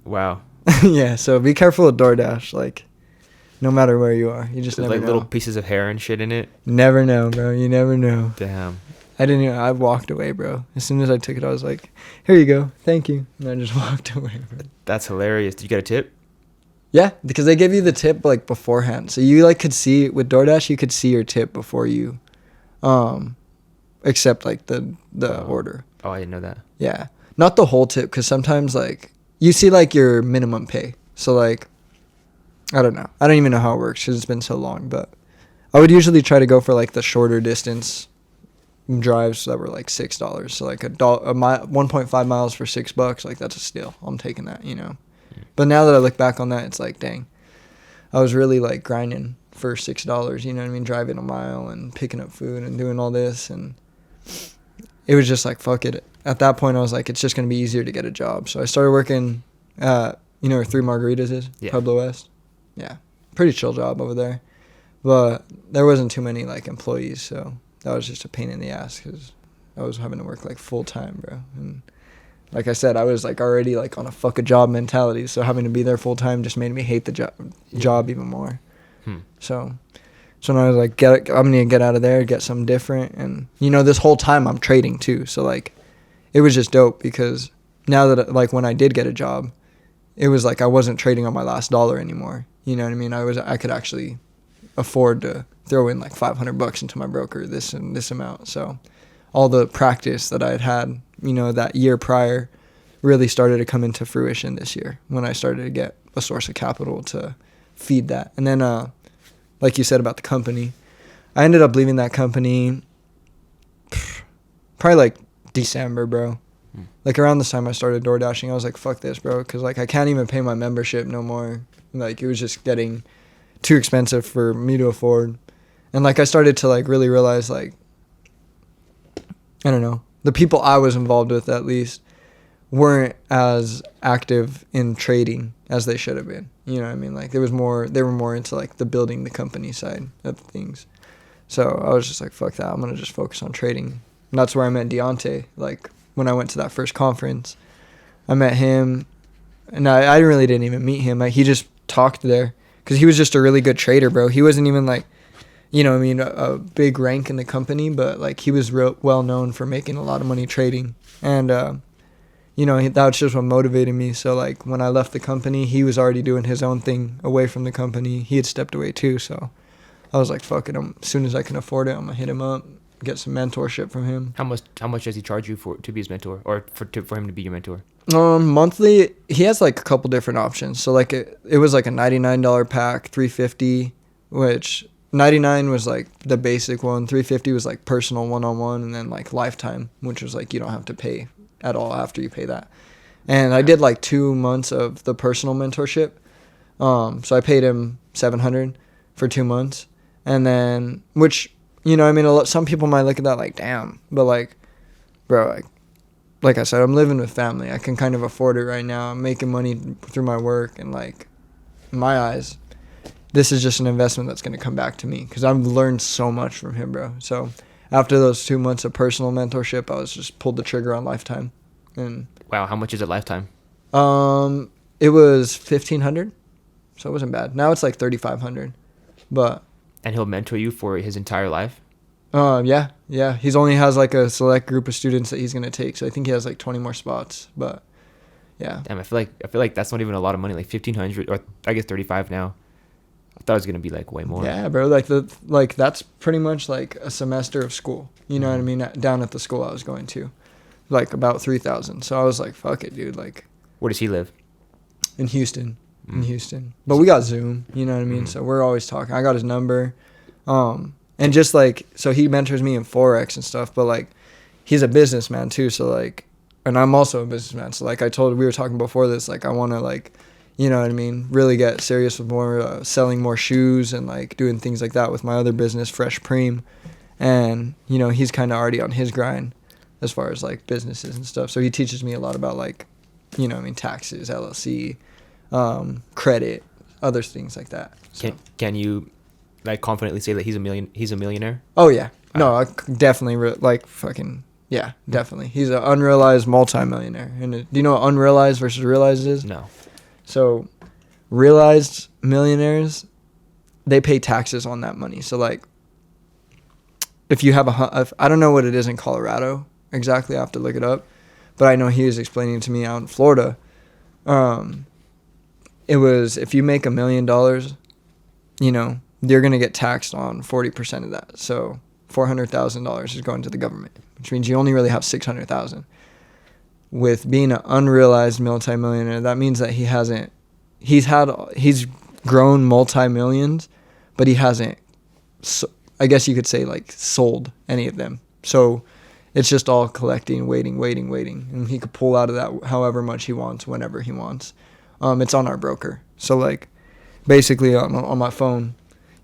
Wow. Yeah, so be careful with DoorDash, like, no matter where you are. You just There's never like know. little pieces of hair and shit in it. Never know, bro. You never know. Damn. I walked away, bro. As soon as I took it, I was like, here you go. Thank you. And I just walked away, bro. That's hilarious. Did you get a tip? Yeah, because they give you the tip, like, beforehand. So you, like, could see, with DoorDash, you could see your tip before you accept, like, the order. Oh, I didn't know that. Yeah. Not the whole tip, because sometimes, like, you see, like, your minimum pay. So, like, I don't know. I don't even know how it works because it's been so long. But I would usually try to go for, like, the shorter distance drives that were, like, $6. So, like, 1.5 miles for $6, like, that's a steal. I'm taking that, you know. But now that I look back on that, it's like, dang. I was really, like, grinding for $6, you know what I mean? Driving a mile and picking up food and doing all this. And it was just like, fuck it. At that point, I was like, it's just going to be easier to get a job. So I started working at, you know where Three Margaritas is? Yeah. Pueblo West. Yeah. Pretty chill job over there. But there wasn't too many, like, employees. So that was just a pain in the ass because I was having to work, like, full time, bro. And like I said, I was, like, already, like, on a fuck a job mentality. So having to be there full time just made me hate the job even more. So when I was like, I'm going to get out of there, get something different. And, you know, this whole time I'm trading too. So, like, it was just dope because now that, like, when I did get a job, it was like I wasn't trading on my last dollar anymore. You know what I mean? I could actually afford to throw in, like, $500 into my broker, this and this amount. So all the practice that I had, you know, that year prior really started to come into fruition this year when I started to get a source of capital to feed that. And then, like you said about the company, I ended up leaving that company probably, like, December, bro. Like, around this time I started DoorDashing, I was like, fuck this, bro, because, like, I can't even pay my membership no more. Like, it was just getting too expensive for me to afford. And, like, I started to, like, really realize, like, I don't know, the people I was involved with, at least, weren't as active in trading as they should have been. You know what I mean? Like, they were more into, like, the building the company side of things. So I was just like, fuck that, I'm going to just focus on trading. And that's where I met Deontay. Like, when I went to that first conference, I met him, and I really didn't even meet him. Like, he just talked there because he was just a really good trader, bro. He wasn't even, like, you know, a big rank in the company, but like he was real well known for making a lot of money trading, and you know, that was just what motivated me. So like when I left the company, he was already doing his own thing away from the company. He had stepped away too, so I was like, fuck it. As soon as I can afford it, I'm gonna hit him up, get some mentorship from him. How much does he charge you to be his mentor, or for him to be your mentor? Monthly, he has like a couple different options. So like it was like a $99 pack, $350, which 99 was like the basic one, 350 was like personal one-on-one, and then like lifetime, which was like you don't have to pay at all after you pay that. And I did like 2 months of the personal mentorship. So I paid him $700 for 2 months, and then, which, you know, I mean, some people might look at that like, damn, but like, bro, like I said, I'm living with family. I can kind of afford it right now. I'm making money through my work, and like, in my eyes, this is just an investment that's going to come back to me, because I've learned so much from him, bro. So after those 2 months of personal mentorship, I was just pulled the trigger on lifetime. And wow, how much is it lifetime? It was $1,500, so it wasn't bad. Now it's like $3,500, but. And he'll mentor you for his entire life? Yeah. He's only has like a select group of students that he's gonna take, so I think he has like 20 more spots. But yeah. Damn, I feel like that's not even a lot of money. Like 1,500, or I guess 35 now. I thought it was gonna be like way more. Yeah, bro. Like that's pretty much like a semester of school. You know what I mean? Down at the school I was going to, like about 3,000. So I was like, fuck it, dude. Like, where does he live? In Houston. But we got Zoom. You know what I mean? So we're always talking. I got his number. And just like, so he mentors me in Forex and stuff, but like, he's a businessman too. So like, and I'm also a businessman. So like we were talking before this, like I want to like, you know what I mean, really get serious with more selling more shoes and like doing things like that with my other business, Fresh Preem. And, you know, he's kind of already on his grind as far as like businesses and stuff. So he teaches me a lot about like, you know what I mean, taxes, LLC, credit, other things like that. So. Can you like confidently say that he's a millionaire? Oh yeah. No, I definitely like fucking yeah, definitely. He's an unrealized multimillionaire. And do you know what unrealized versus realized is? No. So realized millionaires, they pay taxes on that money. So like if you have I don't know what it is in Colorado exactly, I have to look it up, but I know he was explaining to me out in Florida. It was, if you make $1 million, you know, you're going to get taxed on 40% of that. So $400,000 is going to the government, which means you only really have $600,000. With being an unrealized multimillionaire, that means that he's grown multi-millions, but he hasn't, I guess you could say, like, sold any of them. So it's just all collecting, waiting. And he could pull out of that however much he wants, whenever he wants. It's on our broker. So like basically on my phone,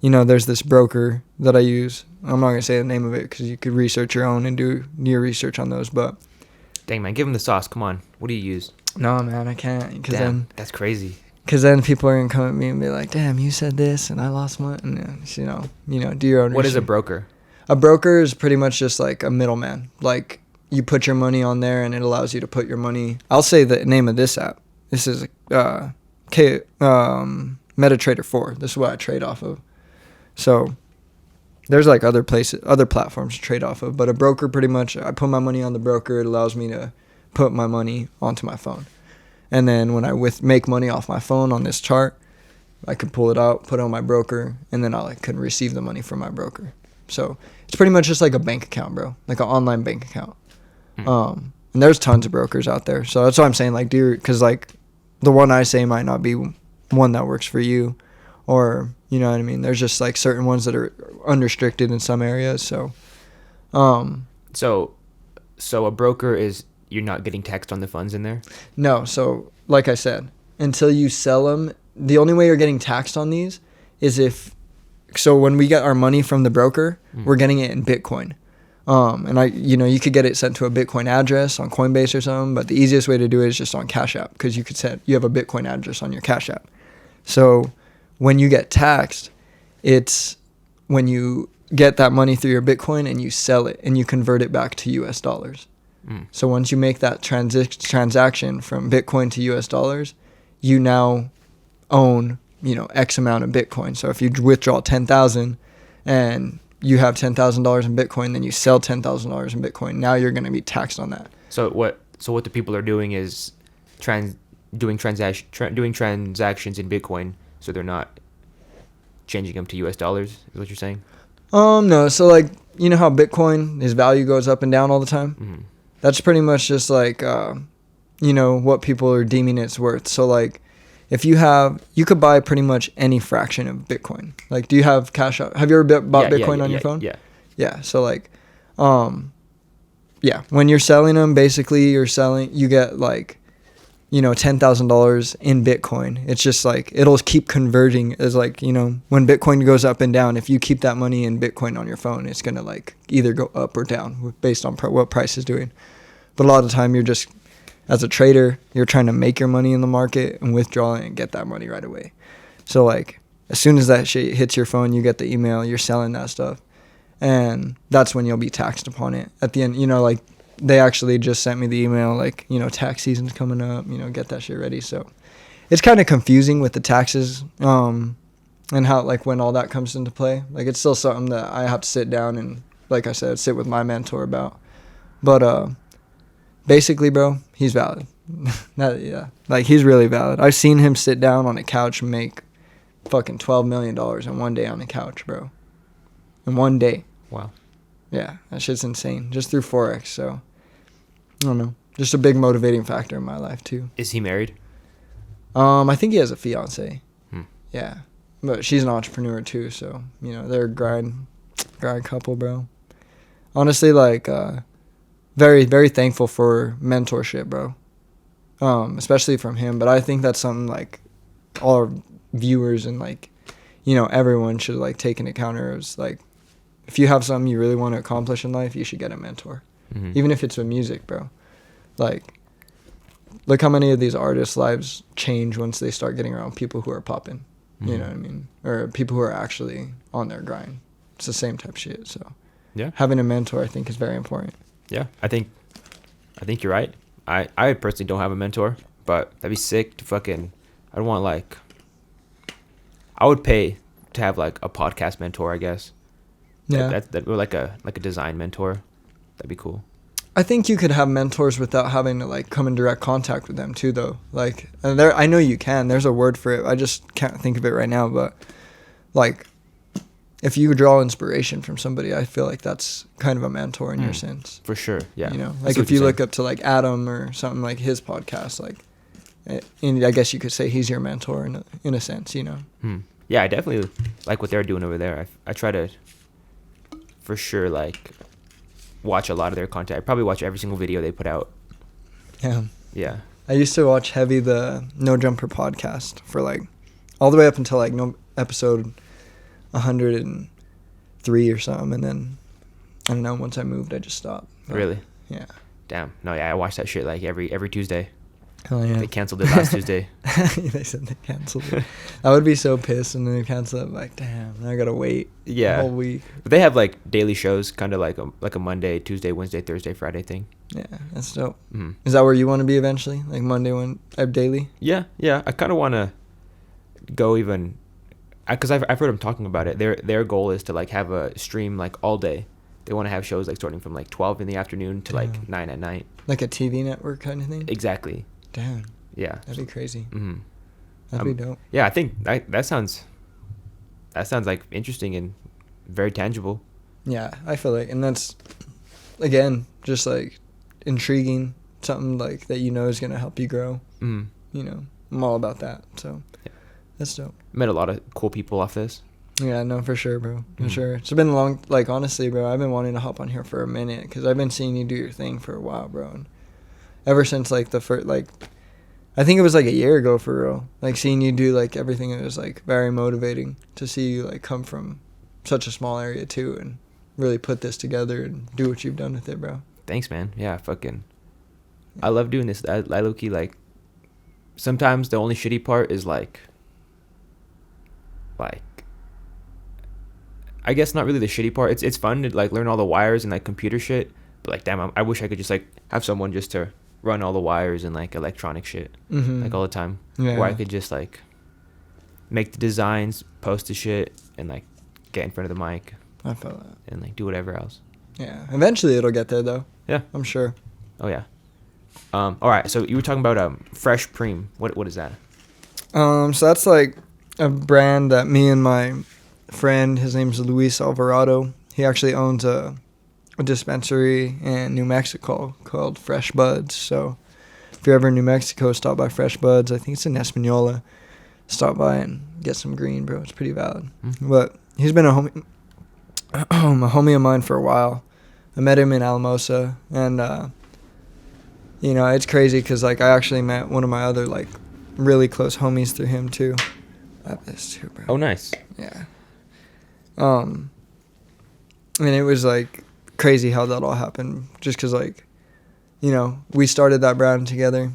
you know, there's this broker that I use. I'm not going to say the name of it because you could research your own and do your research on those. But dang, man, give him the sauce. Come on. What do you use? No, man, I can't. Damn, that's crazy. Because then people are going to come at me and be like, damn, you said this and I lost money. And, you know, do your own research. What is a broker? A broker is pretty much just like a middleman. Like you put your money on there and it allows you to put your money. I'll say the name of this app. This is MetaTrader 4. This is what I trade off of. So there's like other platforms to trade off of, but a broker, pretty much, I put my money on the broker. It allows me to put my money onto my phone. And then when I make money off my phone on this chart, I can pull it out, put it on my broker, and then I can receive the money from my broker. So it's pretty much just like a bank account, bro, like an online bank account. And there's tons of brokers out there. So that's what I'm saying, like, because like the one I say might not be one that works for you, or, you know what I mean? There's just like certain ones that are unrestricted in some areas. So a broker is, you're not getting taxed on the funds in there? No. So like I said, until you sell them, the only way you're getting taxed on these is so when we get our money from the broker, we're getting it in Bitcoin. And you could get it sent to a Bitcoin address on Coinbase or something, but the easiest way to do it is just on Cash App, because you have a Bitcoin address on your Cash App. So when you get taxed, it's when you get that money through your Bitcoin and you sell it and you convert it back to US dollars. So once you make that transaction from Bitcoin to US dollars, you now own, X amount of Bitcoin. So if you withdraw 10,000 and you have $10,000 in Bitcoin, then you sell $10,000 in Bitcoin. Now you're going to be taxed on that. So what the people are doing is doing transactions in Bitcoin, so they're not changing them to US dollars, is what you're saying? No. So like, you know how Bitcoin, his value goes up and down all the time? Mm-hmm. That's pretty much just like, you know, what people are deeming it's worth. So like, if you could buy pretty much any fraction of Bitcoin. Like, do you have cash out? Have you ever bought Bitcoin on your phone? Yeah. Yeah. So like, yeah, when you're selling them, basically you get like, you know, $10,000 in Bitcoin. It's just like, it'll keep converting as like, you know, when Bitcoin goes up and down, if you keep that money in Bitcoin on your phone, it's going to like either go up or down based on what price is doing. But a lot of the time you're just, as a trader, you're trying to make your money in the market and withdraw it and get that money right away. So like, as soon as that shit hits your phone, you get the email, you're selling that stuff. And that's when you'll be taxed upon it. At the end, you know, like, they actually just sent me the email, like, you know, tax season's coming up, you know, get that shit ready. So it's kind of confusing with the taxes, and how, like, when all that comes into play. Like, it's still something that I have to sit down and, like I said, sit with my mentor about. But basically, bro, he's valid. Yeah, like, he's really valid. I've seen him sit down on a couch and make fucking $12 million in one day on a couch, bro. In one day. Wow. Yeah, that shit's insane. Just through Forex, so I don't know. Just a big motivating factor in my life too. Is he married? I think he has a fiance. Hmm. Yeah, but she's an entrepreneur too, so you know they're a grind couple, bro. Honestly, like, very very thankful for mentorship, bro. Especially from him, but I think that's something like all our viewers and like, you know, everyone should like take into account. Is like, if you have something you really want to accomplish in life, you should get a mentor. Mm-hmm. Even if it's with music, bro. Like, look how many of these artists' lives change once they start getting around people who are popping. Mm-hmm. You know what I mean? Or people who are actually on their grind. It's the same type of shit. So yeah, having a mentor, I think, is very important. Yeah, I think you're right. I personally don't have a mentor, but that'd be sick to fucking. I'd want like. I would pay to have like a podcast mentor, I guess. Yeah, that or like a design mentor. That'd be cool. I think you could have mentors without having to like come in direct contact with them too, though. Like, there, I know you can. There's a word for it. I just can't think of it right now. But like, if you draw inspiration from somebody, I feel like that's kind of a mentor in your sense. For sure. Yeah. You know, like if you look up to like Adam or something like his podcast, like, and I guess you could say he's your mentor in a sense. You know. Yeah, I definitely like what they're doing over there. I try to, for sure, like, watch a lot of their content. I probably watch every single video they put out. Yeah. Yeah. I used to watch heavy the No Jumper podcast for like all the way up until like episode 103 or something, and then I don't know. Once I moved, I just stopped. But, really? Yeah. Damn. No, yeah, I watch that shit like every Tuesday. Hell yeah. They canceled it last Tuesday. They said they canceled it. I would be so pissed when they canceled it. Like, damn, I gotta wait a whole week. But they have like daily shows, kind of like a Monday, Tuesday, Wednesday, Thursday, Friday thing. Yeah, that's dope. Mm-hmm. Is that where you want to be eventually? Like Monday, daily? Yeah. I kind of want to go even, because I've heard them talking about it. Their goal is to like have a stream like all day. They want to have shows like starting from like 12 in the afternoon to like 9 at night. Like a TV network kind of thing? Exactly. Damn. Yeah. That'd be crazy. Mm-hmm. That'd be dope. Yeah, I think that sounds like interesting and very tangible. Yeah, I feel like, and that's, again, just like intriguing, something like that, you know, is going to help you grow. Mm-hmm. You know, I'm all about that. So that's dope. Met a lot of cool people off this. Yeah, no, for sure, bro. For sure. It's been long, like, honestly, bro, I've been wanting to hop on here for a minute because I've been seeing you do your thing for a while, bro. And ever since, like, the first, like, I think it was, like, a year ago, for real. Like, seeing you do, like, everything, it was, like, very motivating to see you, like, come from such a small area, too, and really put this together and do what you've done with it, bro. Thanks, man. Yeah, fucking. I love doing this. I low-key, like, sometimes the only shitty part is, like, I guess not really the shitty part. It's fun to like learn all the wires and like computer shit. But like, damn, I wish I could just like have someone just to run all the wires and like electronic shit like all the time. Yeah. Where I could just like make the designs, post the shit, and like get in front of the mic I feel that. and like do whatever else. Yeah. Eventually it'll get there though. Yeah. I'm sure. Oh yeah. All right. So you were talking about Fresh Preem. What is that? So that's like a brand that me and my friend, his name's Luis Alvarado, he actually owns a dispensary in New Mexico called Fresh Buds. So if you're ever in New Mexico, stop by Fresh Buds. I think it's in Espanola. Stop by and get some green, bro. It's pretty valid. Mm-hmm. But he's been a homie of mine for a while. I met him in Alamosa, and you know, it's crazy because like I actually met one of my other like really close homies through him too. I have this too, bro. Oh, nice. Yeah. And it was like crazy how that all happened, just because like, you know, we started that brand together.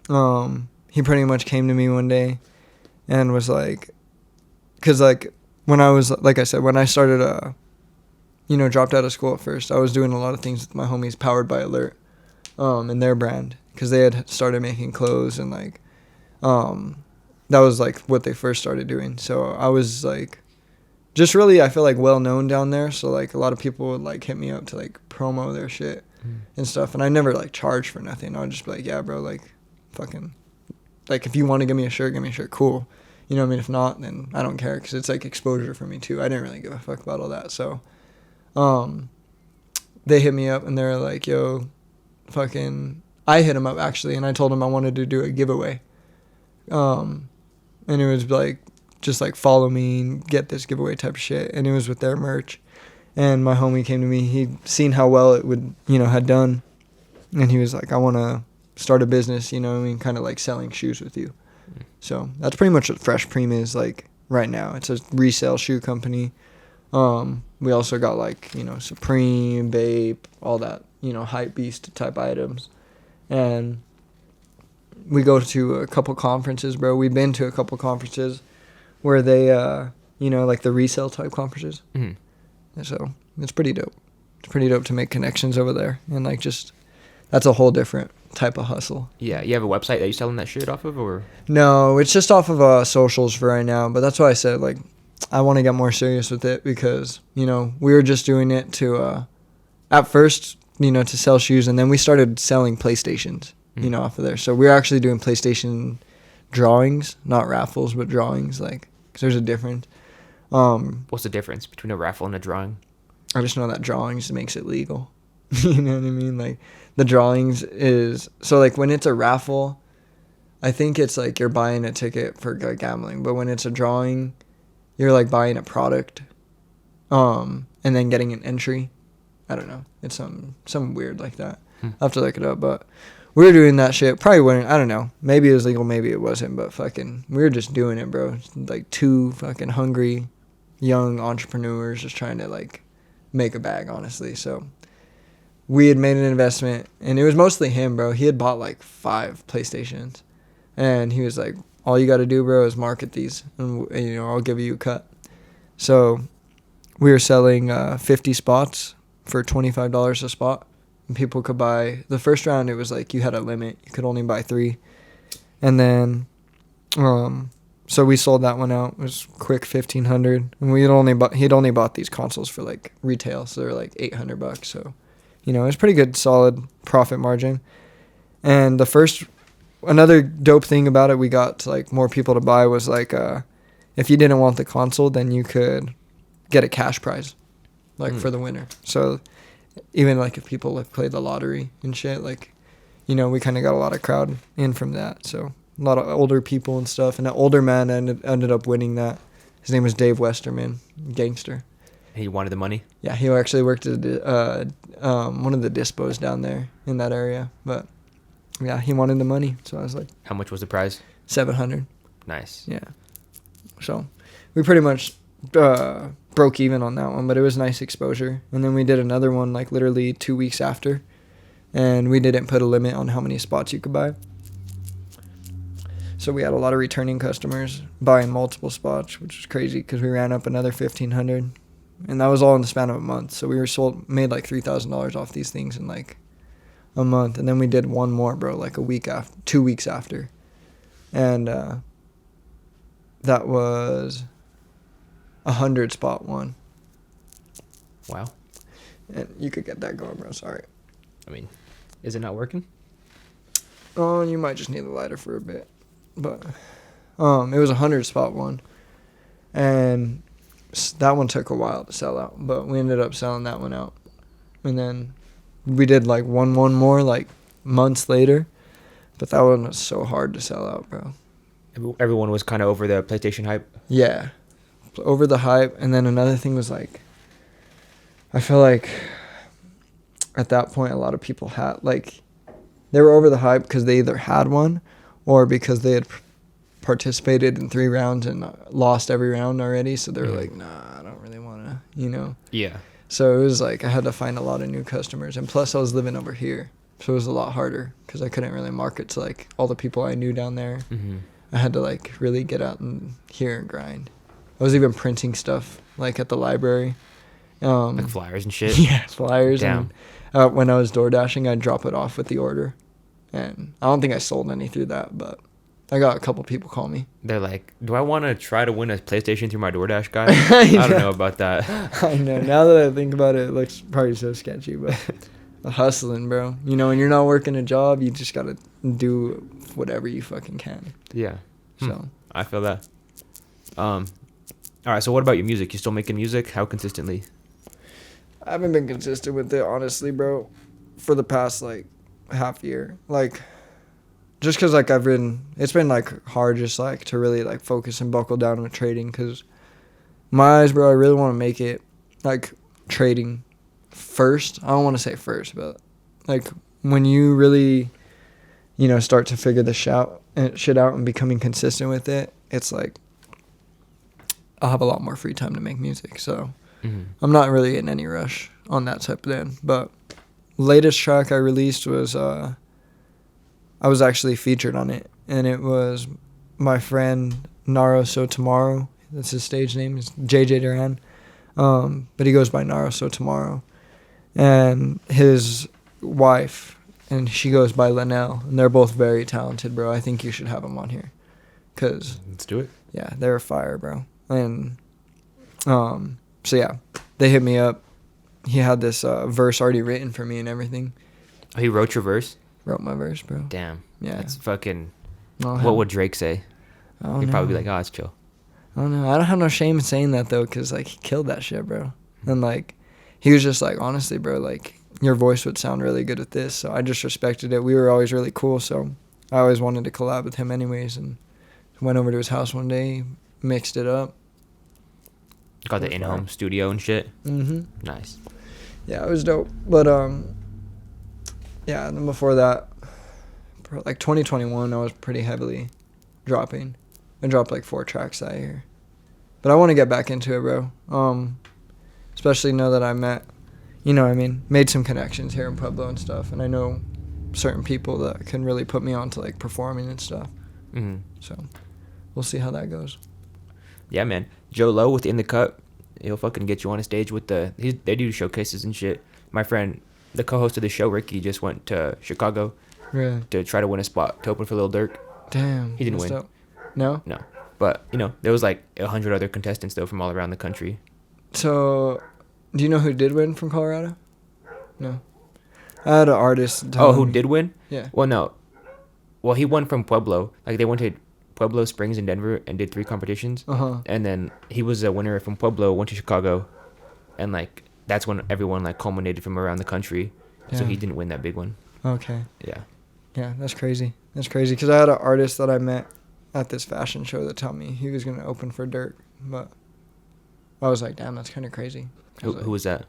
He pretty much came to me one day and was like, because like when I was, like I said, when I started, you know, dropped out of school at first, I was doing a lot of things with my homies Powered by Alert, and their brand, because they had started making clothes and like, that was like what they first started doing. So I was like, just really, I feel like well known down there. So like a lot of people would like hit me up to like promo their shit and stuff. And I never like charged for nothing. I would just be like, yeah, bro, like fucking, like if you want to give me a shirt, cool. You know what I mean? If not, then I don't care, because it's like exposure for me too. I didn't really give a fuck about all that. So they hit me up and they're like, yo, fucking, I hit them up actually, and I told them I wanted to do a giveaway. And it was like, just like follow me and get this giveaway type of shit. And it was with their merch. And my homie came to me. He'd seen how well it would, you know, had done. And he was like, I want to start a business, you know what I mean? Kind of like selling shoes with you. So that's pretty much what Fresh Preem is like right now. It's a resale shoe company. We also got like, you know, Supreme, Vape, all that, you know, hype beast type items. And we go to a couple conferences, bro. We've been to a couple conferences where they, you know, like the resale type conferences. Mm-hmm. And so it's pretty dope. It's pretty dope to make connections over there. And like just, that's a whole different type of hustle. Yeah. You have a website that you're selling that shit off of, or? No, it's just off of socials for right now. But that's why I said, like, I want to get more serious with it, because, you know, we were just doing it to, at first, you know, to sell shoes. And then we started selling PlayStations, you know, off of there. So we're actually doing PlayStation drawings, not raffles, but drawings, like, because there's a difference. What's the difference between a raffle and a drawing? I just know that drawings makes it legal. You know what I mean? Like, the drawings is, so like when it's a raffle, I think it's like you're buying a ticket for like gambling, but when it's a drawing, you're like buying a product, and then getting an entry. I don't know. It's some weird like that. I'll have to look it up, but we were doing that shit. Probably wouldn't, I don't know. Maybe it was legal, maybe it wasn't, but fucking, we were just doing it, bro. Like two fucking hungry young entrepreneurs just trying to like make a bag, honestly. So we had made an investment, and it was mostly him, bro. He had bought like 5 PlayStations, and he was like, all you got to do, bro, is market these, and you know, I'll give you a cut. So we were selling 50 spots for $25 a spot. And people could buy, the first round, it was like you had a limit. You could only buy 3. And then, so we sold that one out. It was quick, $1,500. And he'd only bought these consoles for like retail. So they were like $800. So, you know, it was pretty good, solid profit margin. And another dope thing about it, we got like more people to buy, was like, if you didn't want the console, then you could get a cash prize, like for the winner. So even like if people like play the lottery and shit, like, you know, we kind of got a lot of crowd in from that. So a lot of older people and stuff, and an older man ended up winning that. His name was Dave Westerman, gangster. He wanted the money? Yeah, he actually worked at one of the dispos down there in that area. But yeah, he wanted the money. So I was like, how much was the prize? $700. Nice. Yeah. So we pretty much broke even on that one, but it was nice exposure. And then we did another one like literally 2 weeks after, and we didn't put a limit on how many spots you could buy. So we had a lot of returning customers buying multiple spots, which was crazy because we ran up another $1,500, and that was all in the span of a month. So we made like $3,000 off these things in like a month. And then we did one more, bro, like 2 weeks after, and that was 100 spot one. Wow. And you could get that going, bro. Sorry. I mean, is it not working? Oh, you might just need the lighter for a bit. But it was 100 spot one. And that one took a while to sell out. But we ended up selling that one out. And then we did like one more like months later. But that one was so hard to sell out, bro. Everyone was kind of over the PlayStation hype. Yeah. Over the hype. And then another thing was like, I feel like at that point a lot of people had like, they were over the hype because they either had one or because they had participated in 3 rounds and lost every round already. So they were like, nah, I don't really want to, you know? Yeah. So it was like I had to find a lot of new customers. And plus I was living over here. So it was a lot harder because I couldn't really market to like all the people I knew down there. Mm-hmm. I had to like really get out and here and grind. I was even printing stuff like at the library. Like flyers and shit. Yeah, flyers. Damn. And when I was door dashing, I'd drop it off with the order. And I don't think I sold any through that, but I got a couple people call me. They're like, do I want to try to win a PlayStation through my DoorDash guy? I don't know about that. I know. Now that I think about it, it looks probably so sketchy, but hustling, bro. You know, when you're not working a job, you just got to do whatever you fucking can. Yeah. So I feel that. All right, so what about your music? You still making music? How consistently? I haven't been consistent with it, honestly, bro, for the past, like, half year. Like, just because, like, it's been, like, hard just, like, to really, like, focus and buckle down with trading because my eyes, bro, I really want to make it, like, trading first. I don't want to say first, but, like, when you really, you know, start to figure the shit out and becoming consistent with it, it's, like, I'll have a lot more free time to make music, so... I'm not really in any rush on that type of end. But latest track I released was I was actually featured on it, and it was my friend Navarro So Tomorrow. That's his stage name. Is JJ Duran, but he goes by Navarro So Tomorrow, and his wife, and she goes by Linnell, and they're both very talented, bro. I think you should have them on here, cause let's do it. Yeah, they're fire, bro, and So yeah, they hit me up. He had this verse already written for me and everything. Oh, he wrote your verse? Wrote my verse, bro. Damn. Yeah. That's fucking... What would Drake say? He'd probably be like, oh, it's chill. I don't know. I don't have no shame in saying that, though, because, like, he killed that shit, bro. And, like, he was just like, honestly, bro, like, your voice would sound really good with this. So I just respected it. We were always really cool, so I always wanted to collab with him anyways. And went over to his house one day, mixed it up. Got the in-home studio and shit. Mm-hmm. Nice. Yeah, it was dope. But yeah. And then before that, like 2021, I was pretty heavily dropping. I dropped like 4 tracks that year. But I want to get back into it, bro. Especially now that I met, you know what I mean, made some connections here in Pueblo and stuff, and I know certain people that can really put me on to like performing and stuff. Mm-hmm. So we'll see how that goes. Yeah, man. Joe Lowe with In the Cut, he'll fucking get you on a stage with they do showcases and shit. My friend, the co-host of the show, Ricky, just went to Chicago to try to win a spot to open for Lil Durk. Damn. He didn't win. Dope. No? No. But, you know, there was like 100 other contestants, though, from all around the country. So, do you know who did win from Colorado? No. I had an artist. Who did win? Yeah. Well, no. Well, he won from Pueblo. Like, they went to Pueblo Springs in Denver and did 3 competitions. And then he was a winner from Pueblo, went to Chicago, and like that's when everyone like culminated from around the country. Yeah. So he didn't win that big one. Okay. Yeah, that's crazy because I had an artist that I met at this fashion show that told me he was going to open for Dirk, but I was like, damn, that's kind of crazy. Who was that?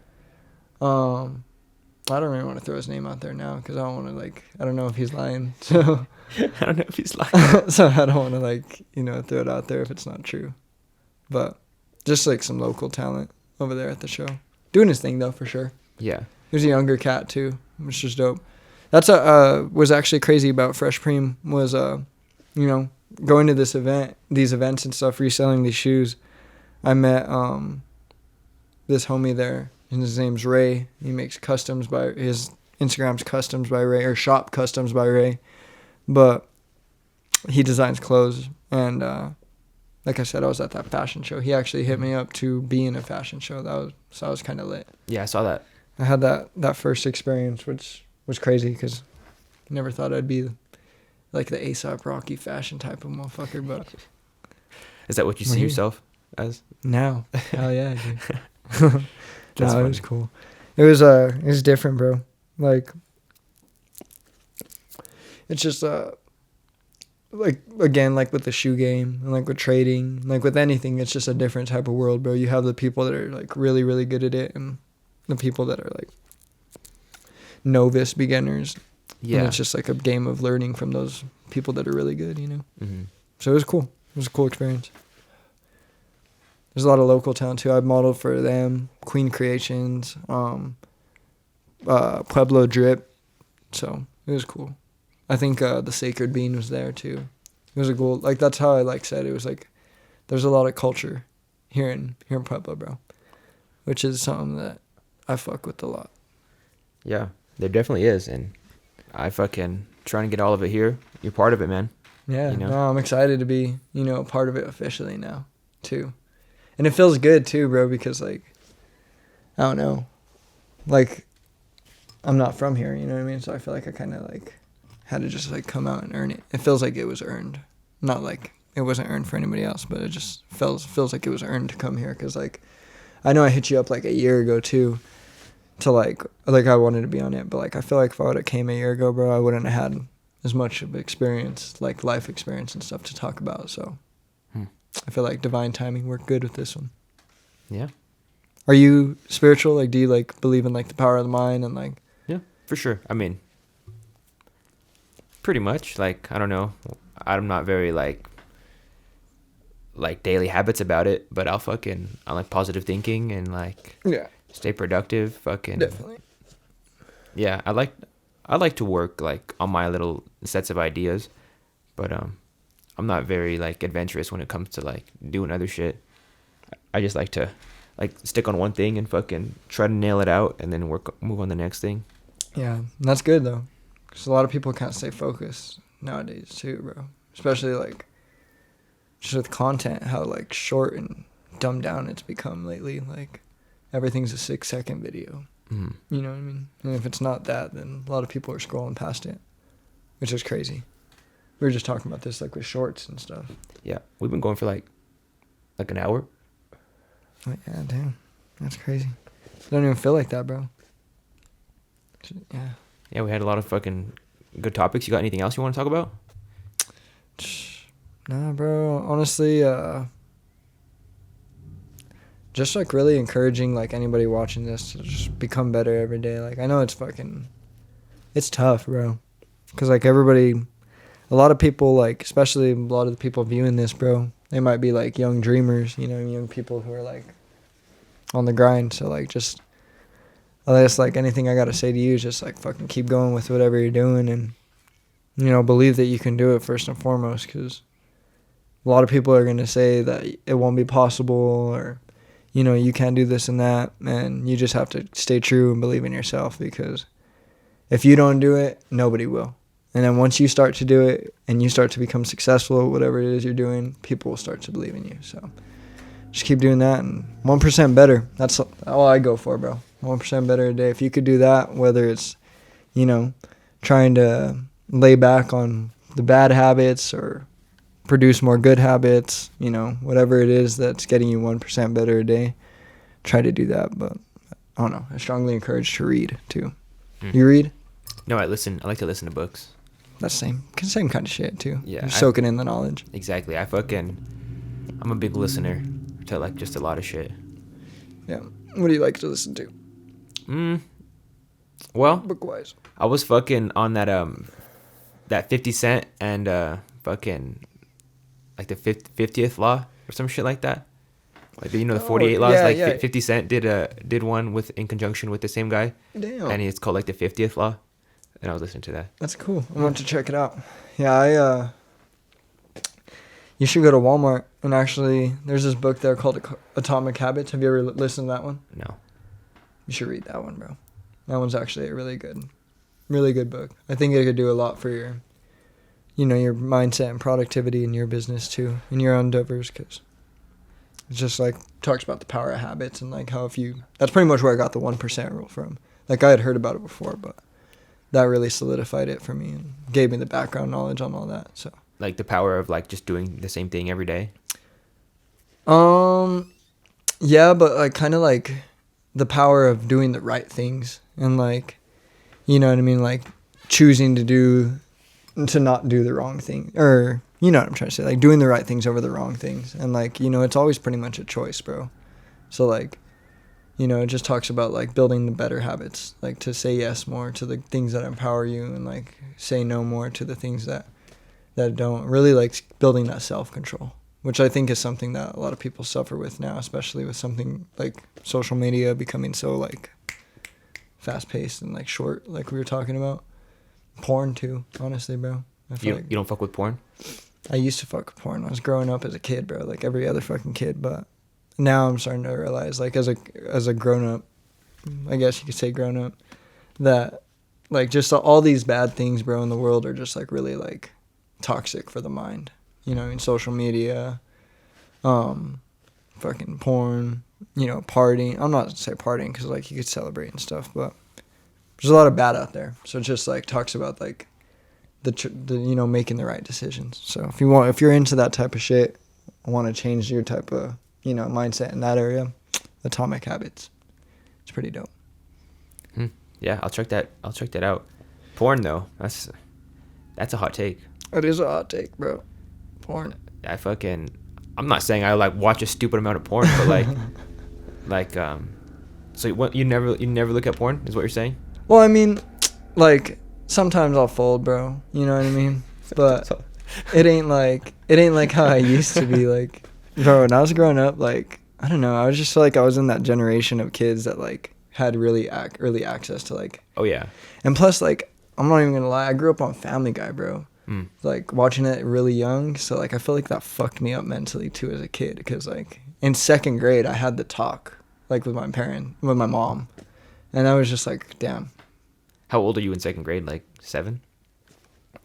I don't really want to throw his name out there now because I don't want to, like, I don't know if he's lying. So I don't know if he's lying. So I don't want to, like, you know, throw it out there if it's not true. But just, like, some local talent over there at the show. Doing his thing, though, for sure. Yeah. He was a younger cat, too, which is dope. That's was actually crazy about Fresh Preem was, you know, going to these events and stuff, reselling these shoes. I met this homie there. And his name's Ray. He makes customs by his Instagram's customs by Ray or shop customs by Ray, but he designs clothes. And like I said, I was at that fashion show. He actually hit me up to be in a fashion show. That was kind of lit. Yeah, I saw that. I had that first experience, which was crazy because I never thought I'd be like the A$AP Rocky fashion type of motherfucker. But is that what you see yourself as? Now, hell yeah, dude. That's No, funny. it was cool. It was different, bro. Like, it's just like again, like with the shoe game and like with trading, like with anything, it's just a different type of world, bro. You have the people that are like really, really good at it, and the people that are like novice beginners. Yeah. And it's just like a game of learning from those people that are really good, you know. Mm-hmm. So it was cool. It was a cool experience. There's a lot of local talent too. I modeled for them, Queen Creations, Pueblo Drip. So it was cool. I think the Sacred Bean was there too. It was a cool, like that's how I like said it was like there's a lot of culture here in Pueblo, bro, which is something that I fuck with a lot. Yeah, there definitely is, and I fucking trying to get all of it here. You're part of it, man. Yeah, You know? no, I'm excited to be, a part of it officially now, too. And it feels good, too, bro, because, like, I don't know. Like, I'm not from here, you know what I mean? So I feel like I kind of, like, had to just, like, come out and earn it. It feels like it was earned. Not like it wasn't earned for anybody else, but it just feels like it was earned to come here. Because, like, I know I hit you up, like, a year ago, too, to, like I wanted to be on it. But, like, I feel like if I would have came a year ago, bro, I wouldn't have had as much of experience, like life experience and stuff to talk about. So I feel like divine timing worked good with this one. Yeah. Are you spiritual? Like, do you like believe in like the power of the mind and like? Yeah, for sure. I mean, pretty much. Like, I don't know. I'm not very like daily habits about it, but I like positive thinking and like stay productive. Fucking Definitely. Yeah, I like to work like on my little sets of ideas, but I'm not very like adventurous when it comes to like doing other shit. I just like to like stick on one thing and fucking try to nail it out and then move on the next thing. Yeah, and that's good though, because a lot of people can't stay focused nowadays too, bro. Especially like just with content, how like short and dumbed down it's become lately. Like everything's a 6-second video. Mm. You know what I mean? And if it's not that, then a lot of people are scrolling past it, which is crazy. We were just talking about this, like, with shorts and stuff. Yeah, we've been going for, like an hour. Like, yeah, damn. That's crazy. I don't even feel like that, bro. Yeah. Yeah, we had a lot of fucking good topics. You got anything else you want to talk about? Nah, bro. Honestly, just, like, really encouraging, like, anybody watching this to just become better every day. Like, I know it's tough, bro. Because, like, a lot of people, like, especially a lot of the people viewing this, bro, they might be, like, young dreamers, young people who are, like, on the grind. So, like, just, I guess, like, anything I got to say to you is just, like, fucking keep going with whatever you're doing and, believe that you can do it first and foremost. Because a lot of people are going to say that it won't be possible or, you can't do this and that. And you just have to stay true and believe in yourself, because if you don't do it, nobody will. And then once you start to do it and you start to become successful at whatever it is you're doing, people will start to believe in you. So just keep doing that, and 1% better. That's all I go for, bro. 1% better a day. If you could do that, whether it's, trying to lay back on the bad habits or produce more good habits, whatever it is that's getting you 1% better a day, try to do that. But I don't know. I strongly encourage to read too. You read? No, I like to listen to books. That's same kind of shit too. Yeah, You're soaking in the knowledge. Exactly. I'm a big listener to like just a lot of shit. Yeah. What do you like to listen to? Well, Book-wise. I was fucking on that 50 Cent and fucking like the 50th law or some shit like that. Like the 48 laws. Yeah, like yeah. 50 Cent did one in conjunction with the same guy. Damn. And it's called like the 50th law. And I was listening to that. That's cool. I want to check it out. Yeah, you should go to Walmart and actually, there's this book there called Atomic Habits. Have you ever listened to that one? No. You should read that one, bro. That one's actually a really good book. I think it could do a lot for your mindset and productivity in your business too, in your own endeavors, because it's just like talks about the power of habits and like how that's pretty much where I got the 1% rule from. Like I had heard about it before, but that really solidified it for me and gave me the background knowledge on all that. So like the power of like just doing the same thing every day. Yeah, but like kind of like the power of doing the right things and like, you know what I mean? Like choosing to not do the wrong thing, or you know what I'm trying to say, like doing the right things over the wrong things. And like, it's always pretty much a choice, bro. So like, it just talks about like building the better habits, like to say yes more to the things that empower you and like say no more to the things that don't, really like building that self-control, which I think is something that a lot of people suffer with now, especially with something like social media becoming so like fast-paced and like short, like we were talking about. Porn too, honestly, bro. You don't fuck with porn? I used to fuck with porn. I was growing up as a kid, bro, like every other fucking kid, but now I'm starting to realize, like as a grown-up, I guess you could say grown-up, that like just all these bad things, bro, in the world are just like really like toxic for the mind. Social media, fucking porn, partying. I'm not say partying because like you could celebrate and stuff, but there's a lot of bad out there. So it just like talks about like the making the right decisions. So if you're into that type of shit, I want to change your type of mindset in that area, Atomic Habits. It's pretty dope. Yeah, I'll check that out. Porn though, that's a hot take. It is a hot take, bro. Porn. I'm not saying I like watch a stupid amount of porn, but like so what, you never look at porn is what you're saying? Well, I mean, like sometimes I'll fold, bro. You know what I mean? But it ain't like how I used to be. Like, bro, when I was growing up, like I don't know, I was just like I was in that generation of kids that like had really early access to like. Oh yeah. And plus, like I'm not even gonna lie, I grew up on Family Guy, bro. Like watching it really young, so like I feel like that fucked me up mentally too as a kid, because like in 2nd grade I had the talk like with my mom, and I was just like, damn. How old are you in 2nd grade? Like 7?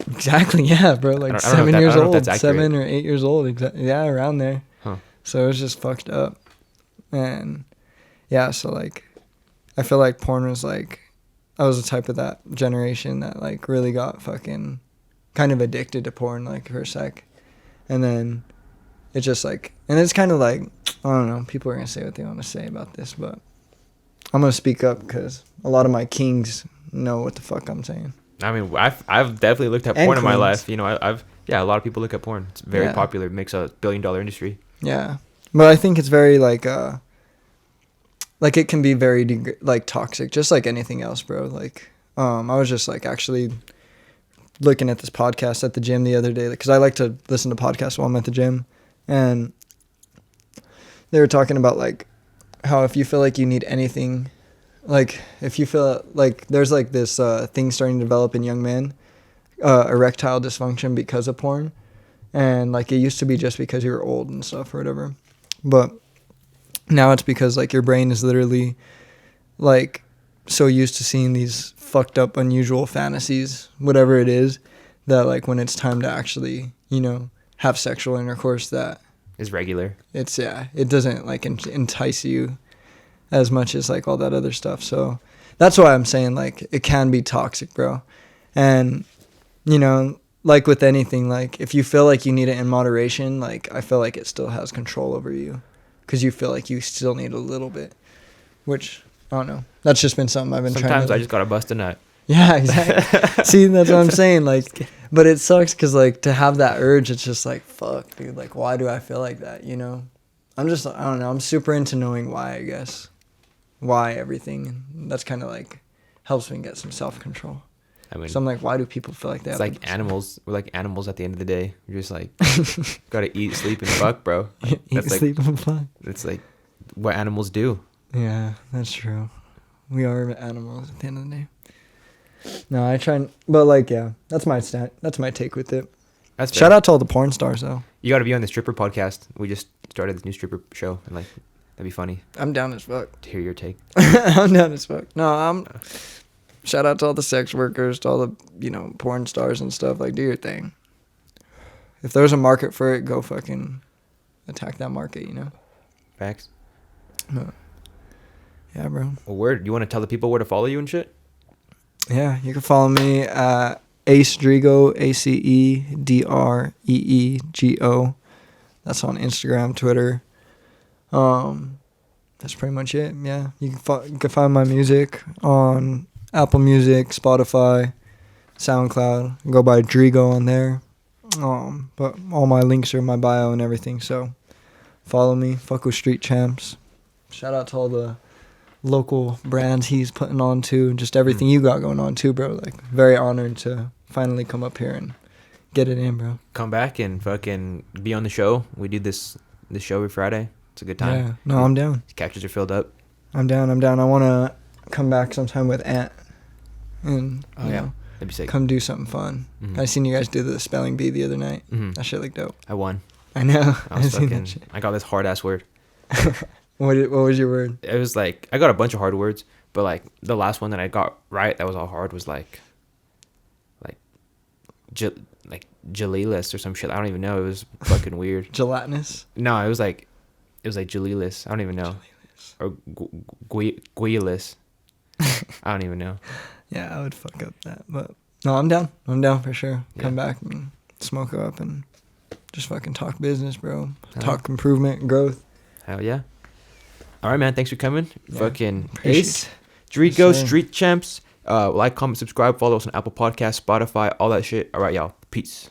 Exactly, yeah, bro. Like 7 years old, 7 or 8 years old, exactly. Yeah, around there. Huh. So it was just fucked up, and yeah, so like I feel like porn was like, I was the type of that generation that like really got fucking kind of addicted to porn like for a sec, and then it just like, and it's kind of like, I don't know, people are gonna say what they want to say about this, but I'm gonna speak up because a lot of my kings know what the fuck I'm saying. I mean, I've definitely looked at porn in my life. A lot of people look at porn. It's very popular. It makes a $1 billion industry. Yeah, but I think it's very like it can be very like toxic, just like anything else, bro. Like I was just like actually looking at this podcast at the gym the other day, because I like to listen to podcasts while I'm at the gym, and they were talking about like how if you feel like you need anything, like if you feel like there's like this thing starting to develop in young men, erectile dysfunction because of porn, and like it used to be just because you were old and stuff or whatever, but now it's because like your brain is literally like so used to seeing these fucked up unusual fantasies, whatever it is, that like when it's time to actually have sexual intercourse that is regular, it doesn't like entice you as much as like all that other stuff. So that's why I'm saying like it can be toxic, bro. And like with anything, like if you feel like you need it in moderation, like I feel like it still has control over you, because you feel like you still need a little bit, which I don't know. That's just been something I've been trying to... Sometimes I just gotta bust a nut. Yeah, exactly. See, that's what I'm saying. Like, but it sucks because like to have that urge, it's just like, fuck, dude. Like, why do I feel like that? I don't know. I'm super into knowing why, I guess. Why everything. And that's kind of like helps me get some self-control. I mean, so I'm like, why do people feel like that? It's like animals. We're like animals at the end of the day. We're just like, gotta eat, sleep, and fuck, bro. Sleep, and fuck. That's like what animals do. Yeah, that's true. We are animals at the end of the day. No, I try but like, yeah, that's my take with it. That's fair. Shout out to all the porn stars though. You got to be on the stripper podcast. We just started this new stripper show, and like that'd be funny. I'm down as fuck to hear your take. I'm down as fuck. No, shout out to all the sex workers, to all the porn stars and stuff. Like, do your thing. if there's a market for it, go fucking attack that market, you know? Facts. No. Yeah, bro. Well, where you want to tell the people where to follow you and shit? Yeah, you can follow me at Ace Dreego, ACEDREEGO. That's on Instagram, Twitter. That's pretty much it. Yeah, you can find my music on Apple Music, Spotify, SoundCloud. Go by Dreego on there. But all my links are in my bio and everything. So follow me. Fuck with Street Champs. Shout out to all the local brands he's putting on too. Just everything you got going on too, bro. Like, very honored to finally come up here and get it in, bro. Come back and fucking be on the show. We do this show every Friday. It's a good time. Yeah, no, I'm down. Catches are filled up. I'm down. I want to come back sometime with Ant and you know, that'd be sick. come do something fun. I seen you guys do the spelling bee the other night. That shit looked dope. I won. I know. I was fucking, I got this hard ass word. What was your word? It was like, I got a bunch of hard words, but like the last one that I got right that was all hard was like Jalilis or some shit. I don't even know. It was fucking weird. Gelatinous? No, it was like Jalilis. I don't even know. Or Guilis. I don't even know. Yeah, I would fuck up that. But no, I'm down. I'm down for sure. Come back and smoke up and just fucking talk business, bro. Talk improvement, growth. Hell yeah. All right, man. Thanks for coming. Yeah, Fucking Ace Dreego, Yes, sir. Street Champs. Like, comment, subscribe, follow us on Apple Podcasts, Spotify, all that shit. All right, y'all. Peace.